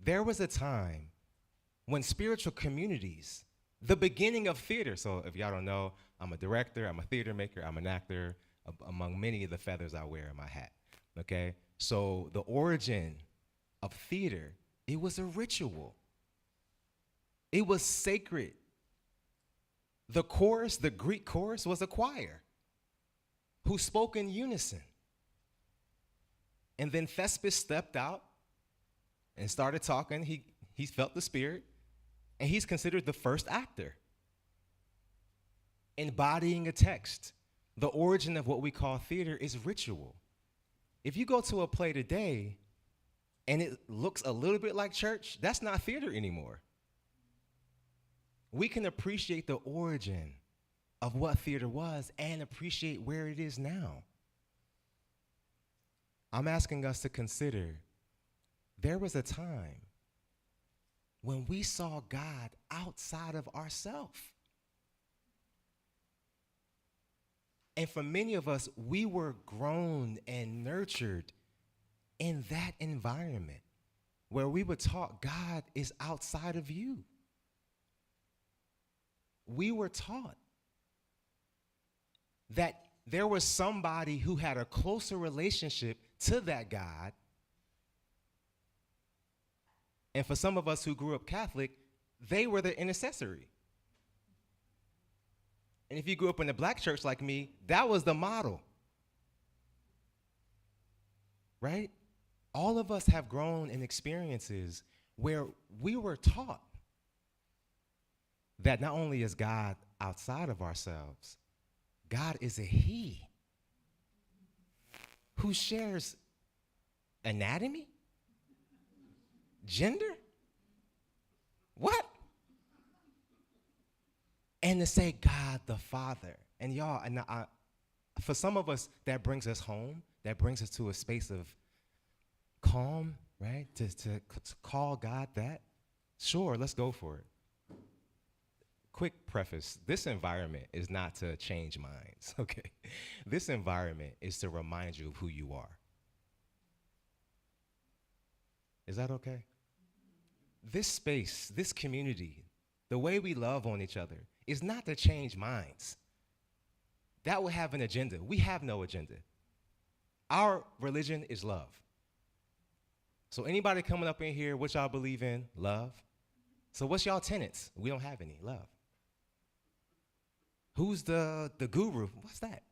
There was a time when spiritual communities, the beginning of theater, so if y'all don't know, I'm a director, I'm a theater maker, I'm an actor, among many of the feathers I wear in my hat, okay? So the origin of theater, it was a ritual. It was sacred. The chorus, the Greek chorus, was a choir who spoke in unison. And then Thespis stepped out and started talking. He felt the spirit, and he's considered the first actor, embodying a text. The origin of what we call theater is ritual. If you go to a play today, and it looks a little bit like church, that's not theater anymore. We can appreciate the origin of what theater was and appreciate where it is now. I'm asking us to consider there was a time when we saw God outside of ourselves. And for many of us, we were grown and nurtured in that environment where we were taught God is outside of you. We were taught that there was somebody who had a closer relationship to that God. And for some of us who grew up Catholic, they were the intercessory. And if you grew up in a black church like me, that was the model. Right? All of us have grown in experiences where we were taught that not only is God outside of ourselves, God is a he who shares anatomy, gender, what? And to say God the Father. And y'all, for some of us, that brings us home. That brings us to a space of calm, right? To call God that. Sure, let's go for it. Quick preface, this environment is not to change minds, okay? This environment is to remind you of who you are. Is that okay? This space, this community, the way we love on each other is not to change minds. That would have an agenda. We have no agenda. Our religion is love. So anybody coming up in here, what y'all believe in? Love. So what's y'all tenets? We don't have any. Love. Who's the guru? What's that?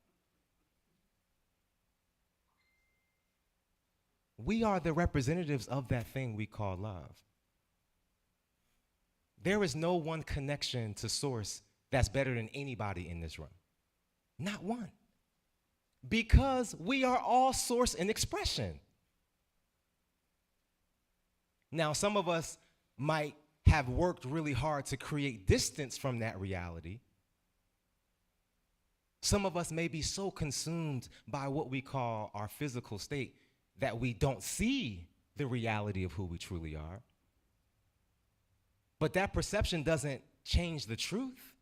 We are the representatives of that thing we call love. There is no one connection to source that's better than anybody in this room. Not one. Because we are all source and expression. Now, some of us might have worked really hard to create distance from that reality. Some of us may be so consumed by what we call our physical state that we don't see the reality of who we truly are. But that perception doesn't change the truth.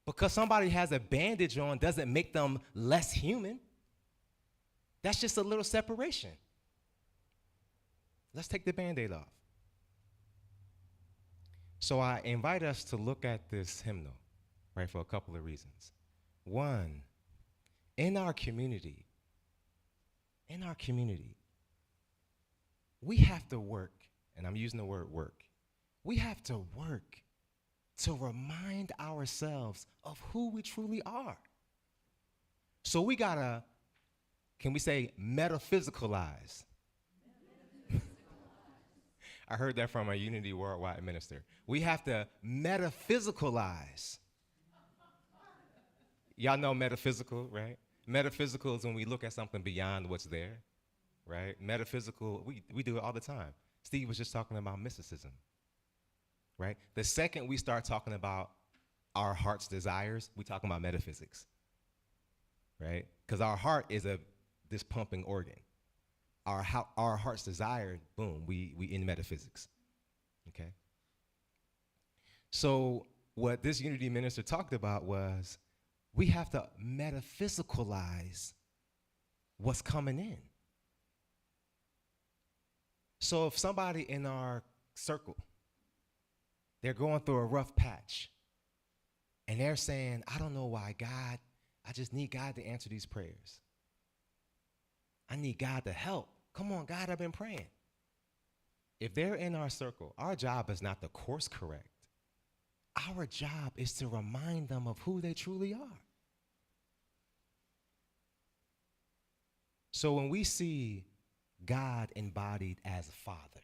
Because somebody has a bandage on doesn't make them less human. That's just a little separation. Let's take the Band-Aid off. So I invite us to look at this hymnal, right, for a couple of reasons. One, in our community, we have to work, and I'm using the word work. We have to work to remind ourselves of who we truly are. So we gotta, can we say, metaphysicalize? I heard that from a Unity Worldwide minister. We have to metaphysicalize. Y'all know metaphysical, right? Metaphysical is when we look at something beyond what's there, right? Metaphysical, we do it all the time. Steve was just talking about mysticism, right? The second we start talking about our heart's desires, we talking about metaphysics, right? Because our heart is this pumping organ. Our heart's desire, boom, we in metaphysics, okay? So what this Unity minister talked about was we have to metaphysicalize what's coming in. So if somebody in our circle, they're going through a rough patch, and they're saying, I don't know why, God, I just need God to answer these prayers. I need God to help. Come on, God, I've been praying. If they're in our circle, our job is not to course correct. Our job is to remind them of who they truly are. So when we see God embodied as Father,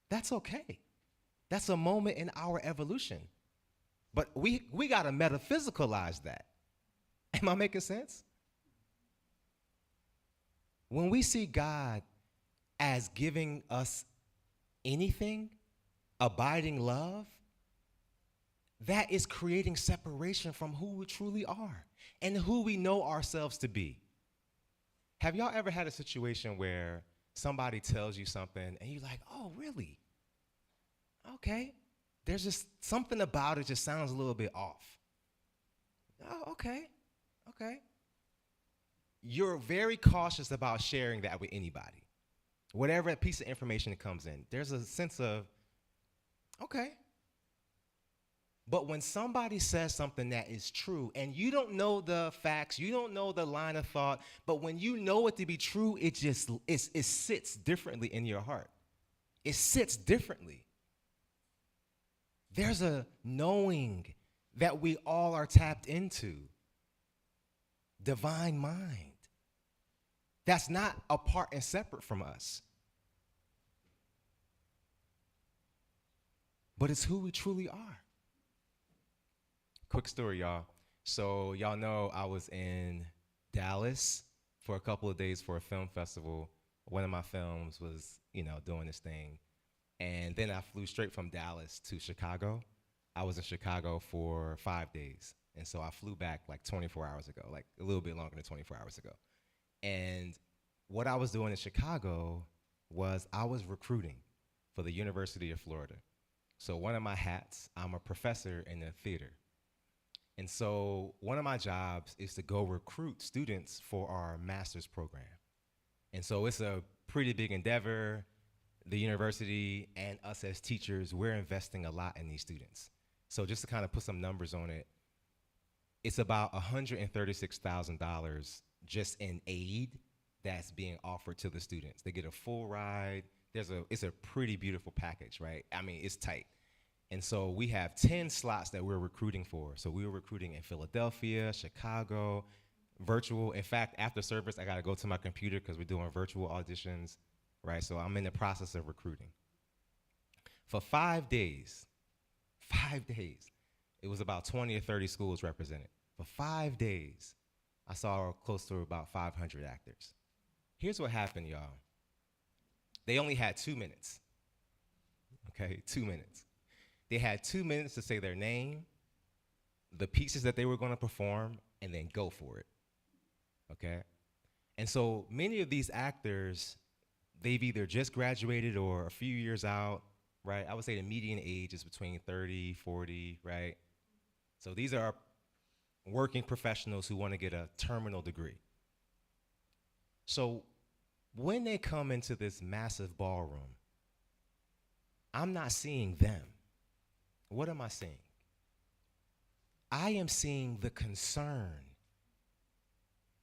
that's okay. That's a moment in our evolution. But we got to metaphysicalize that. Am I making sense? When we see God as giving us anything, abiding love, that is creating separation from who we truly are and who we know ourselves to be. Have y'all ever had a situation where somebody tells you something and you're like, oh, really? Okay. There's just something about it just sounds a little bit off. Oh, okay. You're very cautious about sharing that with anybody. Whatever piece of information that comes in, there's a sense of, okay. But when somebody says something that is true, and you don't know the facts, you don't know the line of thought, but when you know it to be true, it sits differently in your heart. It sits differently. There's a knowing that we all are tapped into. Divine mind. That's not apart and separate from us. But it's who we truly are. Quick story, y'all. So y'all know I was in Dallas for a couple of days for a film festival. One of my films was, doing this thing. And then I flew straight from Dallas to Chicago. I was in Chicago for 5 days. And so I flew back like 24 hours ago, like a little bit longer than 24 hours ago. And what I was doing in Chicago was I was recruiting for the University of Florida. So one of my hats, I'm a professor in the theater. And so one of my jobs is to go recruit students for our master's program. And so it's a pretty big endeavor. The university and us as teachers, we're investing a lot in these students. So just to kind of put some numbers on it, it's about $136,000 just in aid that's being offered to the students. They get a full ride. It's a pretty beautiful package, right? I mean, it's tight. And so we have 10 slots that we're recruiting for. So we were recruiting in Philadelphia, Chicago, virtual. In fact, after service, I got to go to my computer because we're doing virtual auditions, right? So I'm in the process of recruiting. For 5 days, it was about 20 or 30 schools represented. For 5 days, I saw close to about 500 actors. Here's what happened, y'all. They only had 2 minutes. Okay, 2 minutes. They had 2 minutes to say their name, the pieces that they were going to perform, and then go for it. Okay? And so many of these actors, they've either just graduated or a few years out, right? I would say the median age is between 30, 40, right? So these are working professionals who want to get a terminal degree. So when they come into this massive ballroom, I'm not seeing them. What am I seeing? I am seeing the concern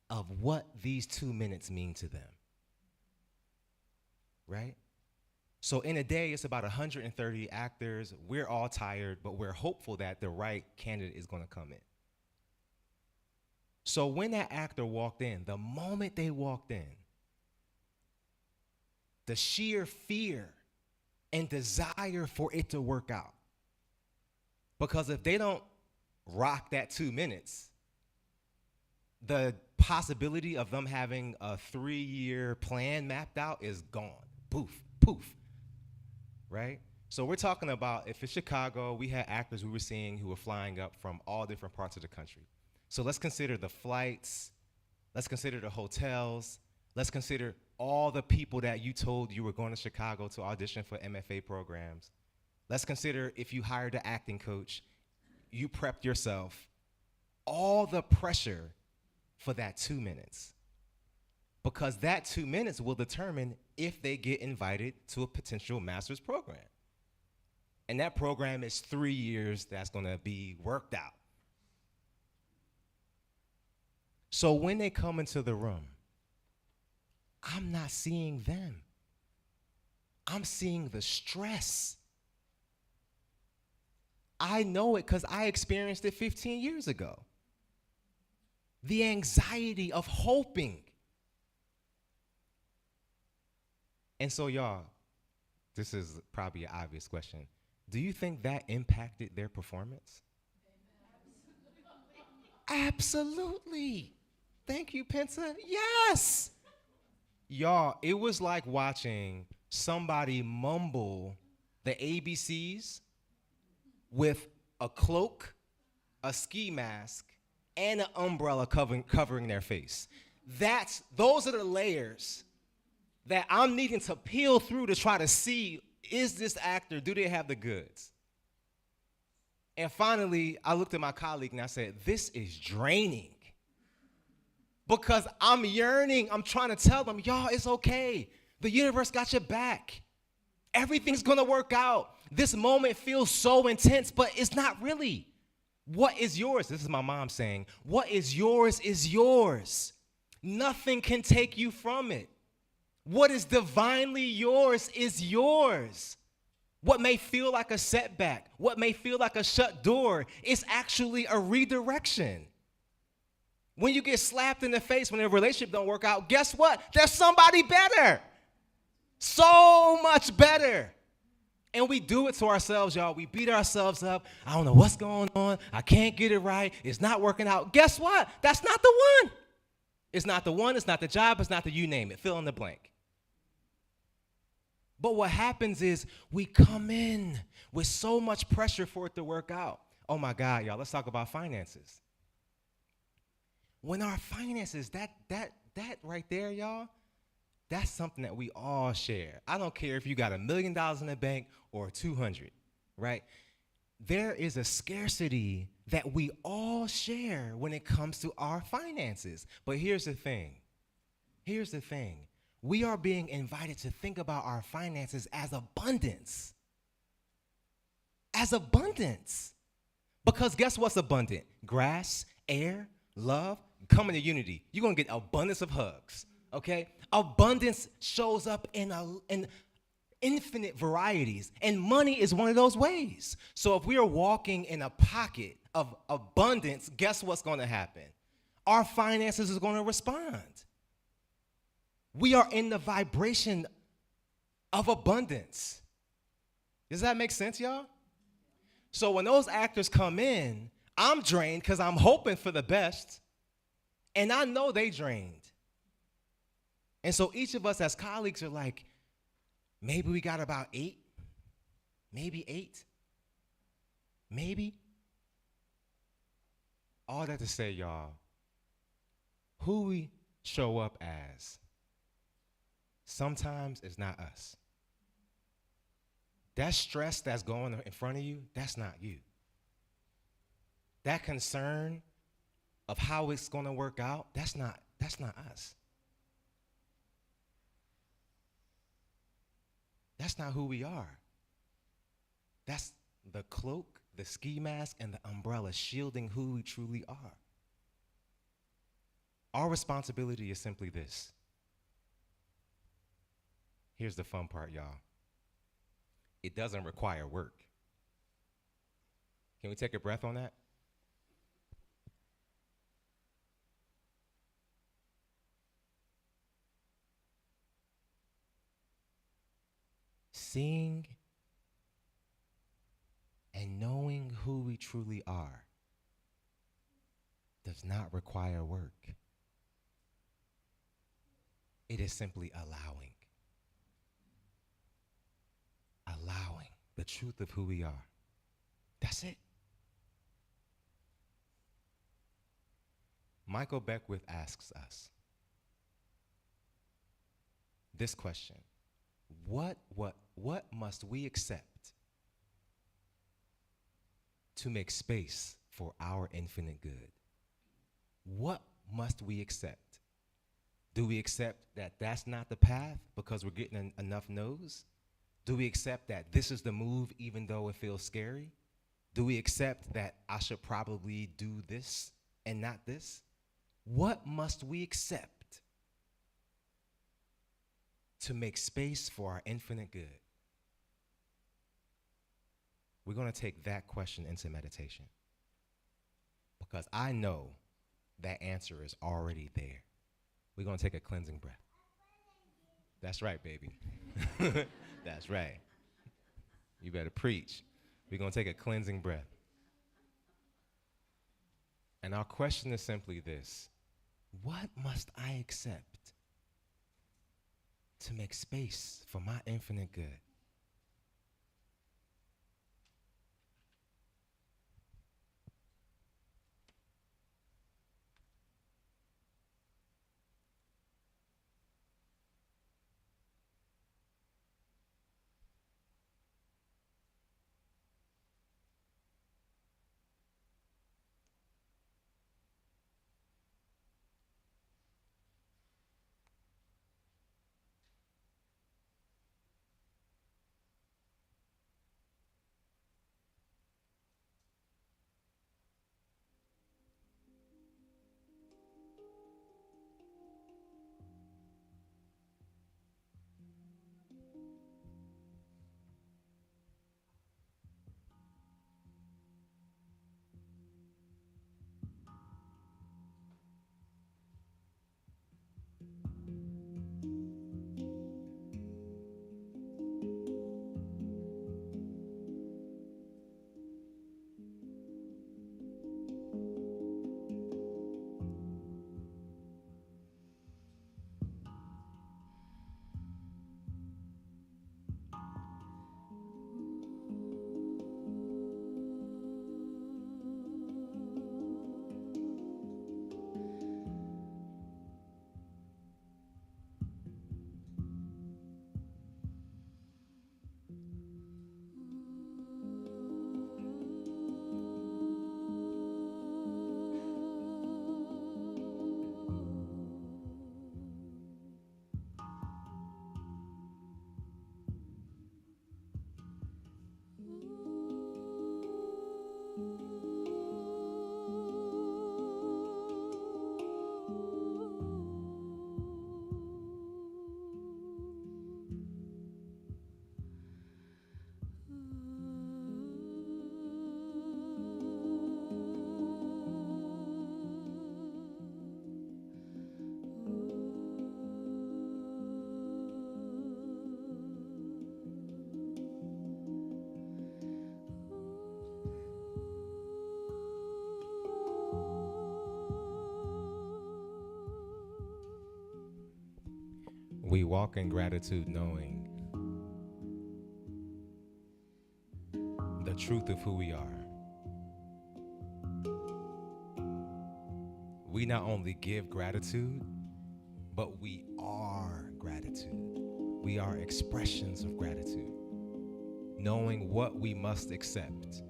of what these 2 minutes mean to them, right? So in a day, it's about 130 actors. We're all tired, but we're hopeful that the right candidate is going to come in. So when that actor walked in, the moment they walked in, the sheer fear and desire for it to work out. Because if they don't rock that 2 minutes, the possibility of them having a 3-year plan mapped out is gone. Poof, poof, right? So we're talking about, if it's Chicago, we had actors we were seeing who were flying up from all different parts of the country. So let's consider the flights, let's consider the hotels, let's consider all the people that you told you were going to Chicago to audition for MFA programs. Let's consider if you hired an acting coach, you prepped yourself, all the pressure for that 2 minutes. Because that 2 minutes will determine if they get invited to a potential master's program. And that program is 3 years that's gonna be worked out. So when they come into the room, I'm not seeing them. I'm seeing the stress. I know it because I experienced it 15 years ago. The anxiety of hoping. And so, y'all, this is probably an obvious question. Do you think that impacted their performance? Absolutely. Thank you, Pensa. Yes. Y'all, it was like watching somebody mumble the ABCs with a cloak, a ski mask, and an umbrella covering their face. Those are the layers that I'm needing to peel through to try to see, is this actor, do they have the goods? And finally, I looked at my colleague and I said, this is draining. Because I'm yearning, I'm trying to tell them, y'all, it's okay. The universe got your back. Everything's gonna work out. This moment feels so intense, but it's not really. What is yours? This is my mom saying, what is yours is yours. Nothing can take you from it. What is divinely yours is yours. What may feel like a setback, what may feel like a shut door, is actually a redirection. When you get slapped in the face when a relationship don't work out, guess what? There's somebody better. So much better. And we do it to ourselves, y'all. We beat ourselves up. I don't know what's going on. I can't get it right. It's not working out. Guess what? That's not the one. It's not the one. It's not the job. It's not the you name it. Fill in the blank. But what happens is we come in with so much pressure for it to work out. Oh, my God, y'all. Let's talk about finances. When our finances, that right there, y'all, that's something that we all share. I don't care if you got $1 million in the bank or 200, right? There is a scarcity that we all share when it comes to our finances. But here's the thing. Here's the thing. We are being invited to think about our finances as abundance. As abundance. Because guess what's abundant? Grass, air, love. Come into unity. You're going to get abundance of hugs. Okay? Abundance shows up in infinite varieties, and money is one of those ways. So if we are walking in a pocket of abundance, guess what's going to happen? Our finances is going to respond. We are in the vibration of abundance. Does that make sense, y'all? So when those actors come in, I'm drained because I'm hoping for the best, and I know they drained. And so each of us as colleagues are like, maybe we got about 8, maybe 8, maybe. All that to say, y'all, who we show up as sometimes is not us. That stress that's going in front of you, that's not you. That concern of how it's going to work out, that's not us. That's not who we are. That's the cloak, the ski mask, and the umbrella shielding who we truly are. Our responsibility is simply this. Here's the fun part, y'all. It doesn't require work. Can we take a breath on that? Seeing and knowing who we truly are does not require work. It is simply allowing the truth of who we are. That's it. Michael Beckwith asks us this question: What must we accept to make space for our infinite good? What must we accept? Do we accept that that's not the path because we're getting enough no's? Do we accept that this is the move even though it feels scary? Do we accept that I should probably do this and not this? What must we accept to make space for our infinite good? We're going to take that question into meditation because I know that answer is already there. We're going to take a cleansing breath. That's right, baby. That's right. You better preach. We're going to take a cleansing breath. And our question is simply this: what must I accept to make space for my infinite good. We walk in gratitude knowing the truth of who we are. We not only give gratitude, but we are gratitude. We are expressions of gratitude, knowing what we must accept.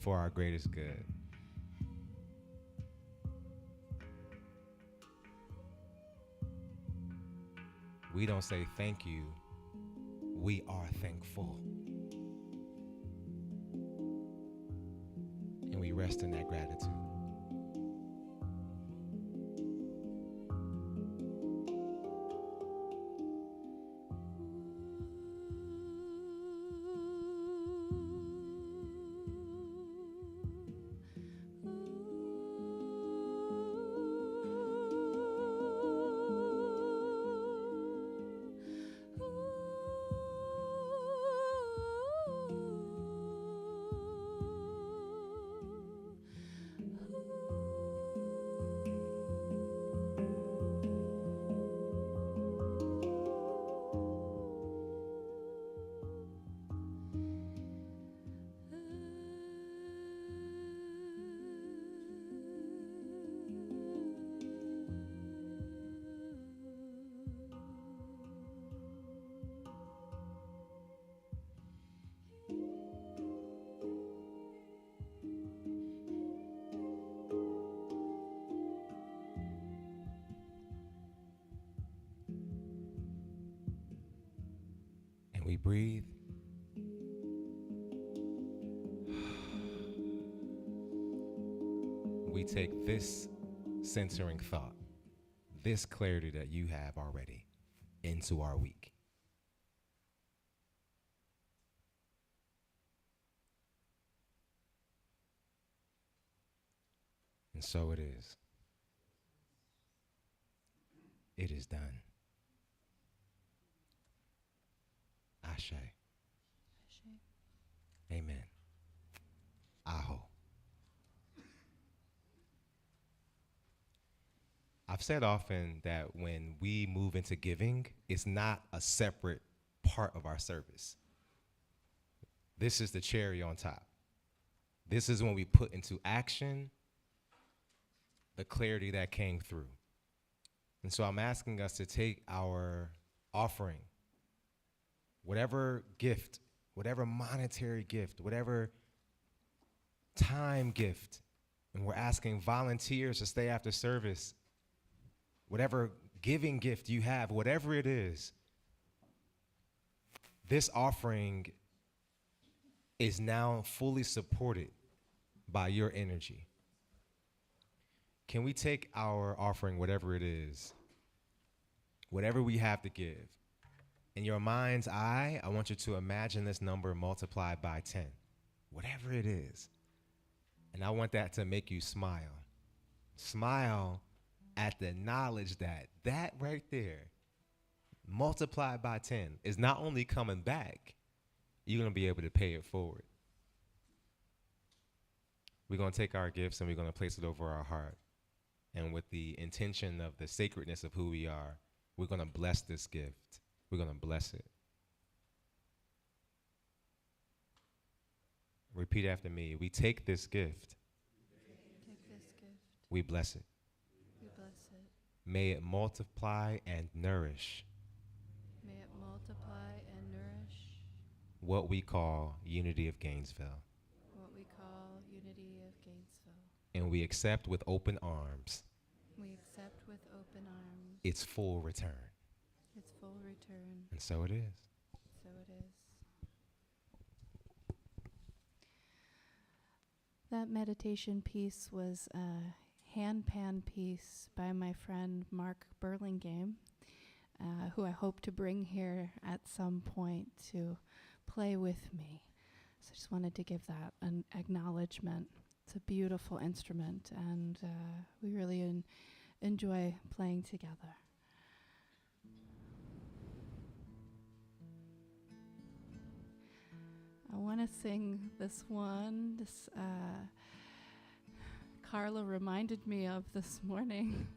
For our greatest good. We don't say thank you, we are thankful. And we rest in that gratitude. We breathe. We take this centering thought, this clarity that you have already, into our week. And so it is. It is done. Ashe. Amen. Aho. I've said often that when we move into giving, it's not a separate part of our service. This is the cherry on top. This is when we put into action the clarity that came through. And so I'm asking us to take our offering, whatever gift, whatever monetary gift, whatever time gift, and we're asking volunteers to stay after service, whatever giving gift you have, whatever it is, this offering is now fully supported by your energy. Can we take our offering, whatever it is, whatever we have to give, in your mind's eye, I want you to imagine this number multiplied by 10, whatever it is. And I want that to make you smile. Smile at the knowledge that that right there, multiplied by 10, is not only coming back, you're going to be able to pay it forward. We're going to take our gifts and we're going to place it over our heart. And with the intention of the sacredness of who we are, we're going to bless this gift. We're going to bless it. Repeat after me. We take this gift.
Take this gift.
We bless it.
We bless it.
May it multiply and nourish
May it multiply and nourish
what we call unity of Gainesville.
what we call unity of Gainesville.
And we accept with open arms
We accept with open arms
its full return.
its full return.
And so it is.
So it is. That meditation piece was a handpan piece by my friend Mark Burlingame, who I hope to bring here at some point to play with me. So I just wanted to give that an acknowledgement. It's a beautiful instrument, and we really enjoy playing together. I want to sing this one. This Carla reminded me of this morning.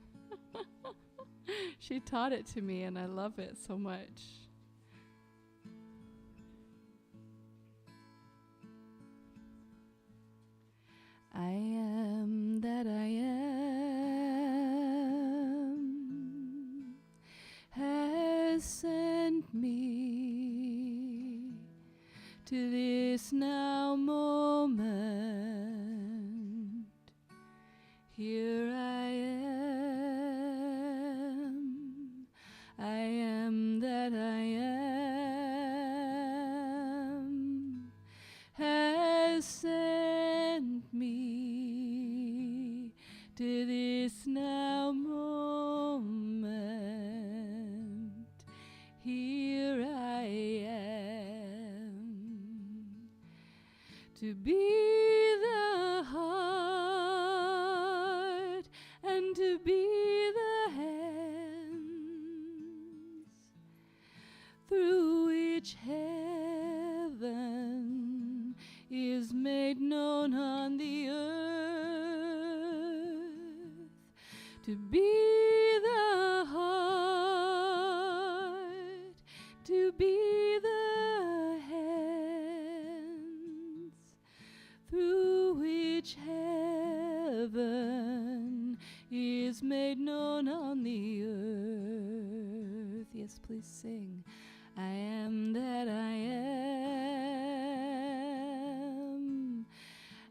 She taught it to me, and I love it so much. I am that I am has sent me to this now moment. Here I am that I am has sent me to this now moment. Here I am to be the heart and to be the hands through which heaven is made known on the earth, to be the heart, to be the hands through which heaven is made known on the earth. Yes, please sing. I am that I am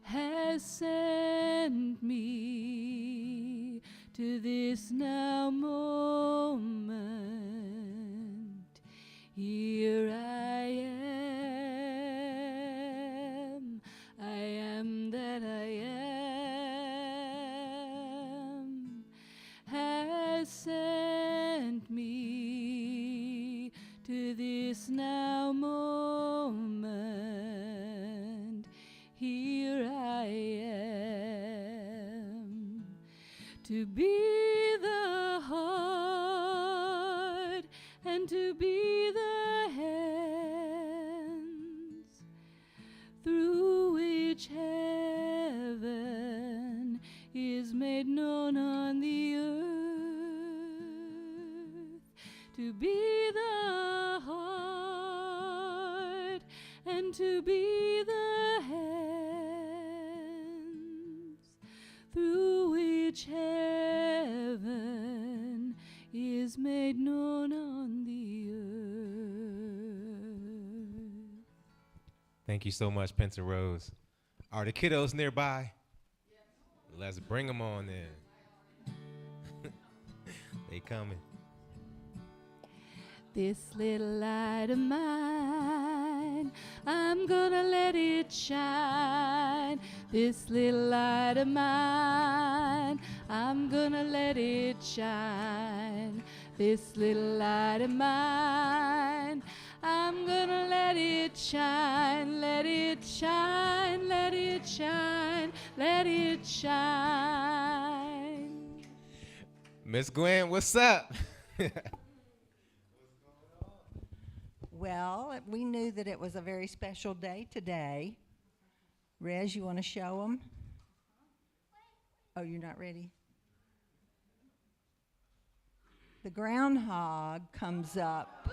has sent me to this now moment. Here I am that I am has sent me to this now moment. Here I am to be the heart and to be the hands through which heaven is made known on the earth, to be the heart, and to be the hands through which heaven is made known on the earth.
Thank you so much, Penton Rose. Are the kiddos nearby? Let's bring them on in. They coming.
This little light of mine, I'm gonna let it shine. This little light of mine, I'm gonna let it shine. This little light of mine, I'm gonna let it shine, let it shine, let it shine, let it shine.
Miss Gwen, what's up?
Well, we knew that it was a very special day today. Rez, you want to show them? Oh, you're not ready? The groundhog comes up.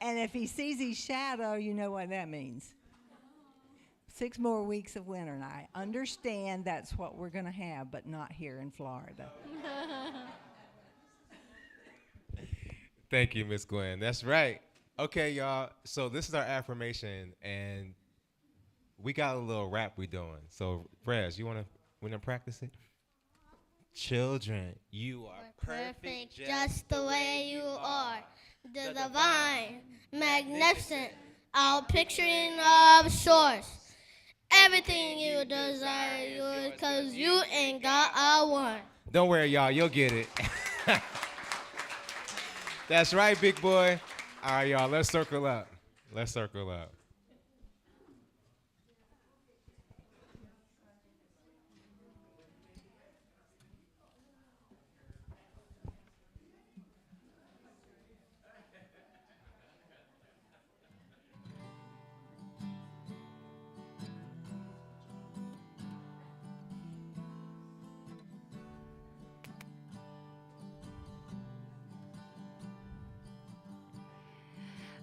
And if he sees his shadow, you know what that means. 6 more weeks of winter, and I understand that's what we're going to have, but not here in Florida.
Thank you, Miss Gwen. That's right. Okay, y'all. So this is our affirmation, and we got a little rap we doing. So, Rez, you wanna practice it? Children, you are
Perfect just the way you are. The divine, magnificent, all picturing of source. Everything you desire, yours, cause you and God are one.
Don't worry, y'all. You'll get it. That's right, big boy. All right, y'all. Let's circle up. Let's circle up.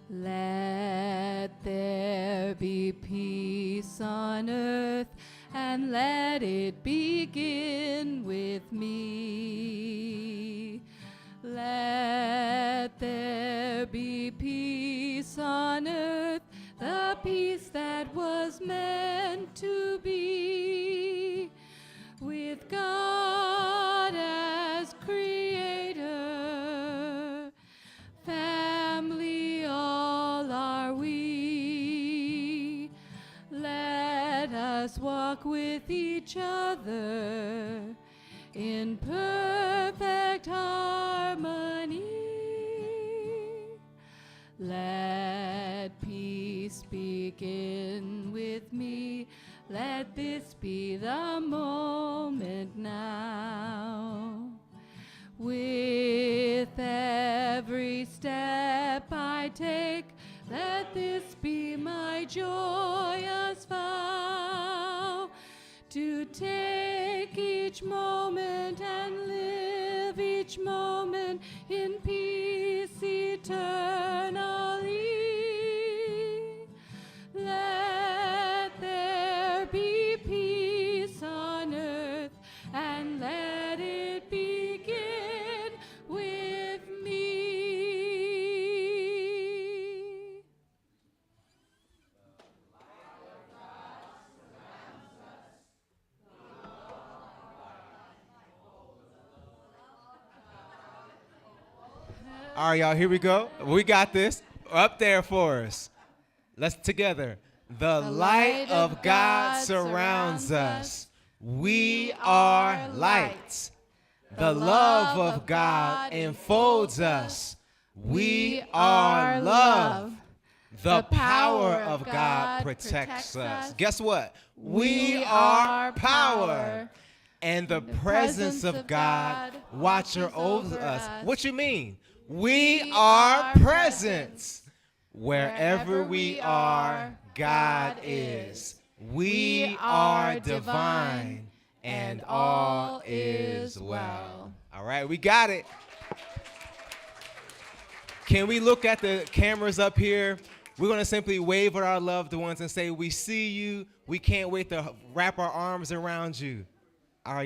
Let there be peace on earth, and let it begin with me. Let there be peace on earth, the peace that was meant to be, with God as creator, family all are we. Let us walk with each other in perfect harmony. Let peace begin with me. Let this be the moment now. With every step I take, let this be my joyous vow, to take each moment and live each moment in peace eternally. Let there be peace on earth, and let it begin with me.
All right, y'all, here we go. We got this. Up there for us. Let's together. The light of God surrounds us. We are lights. The love of God enfolds us. We are love. The power of God protects us. Guess what? We are power. And the presence of God watches over us. What you mean? We are presence. Wherever we are, God is. We are divine, and all is well. All right, we got it. Can we look at the cameras up here? We're going to simply wave at our loved ones and say, we see you. We can't wait to wrap our arms around you. All right,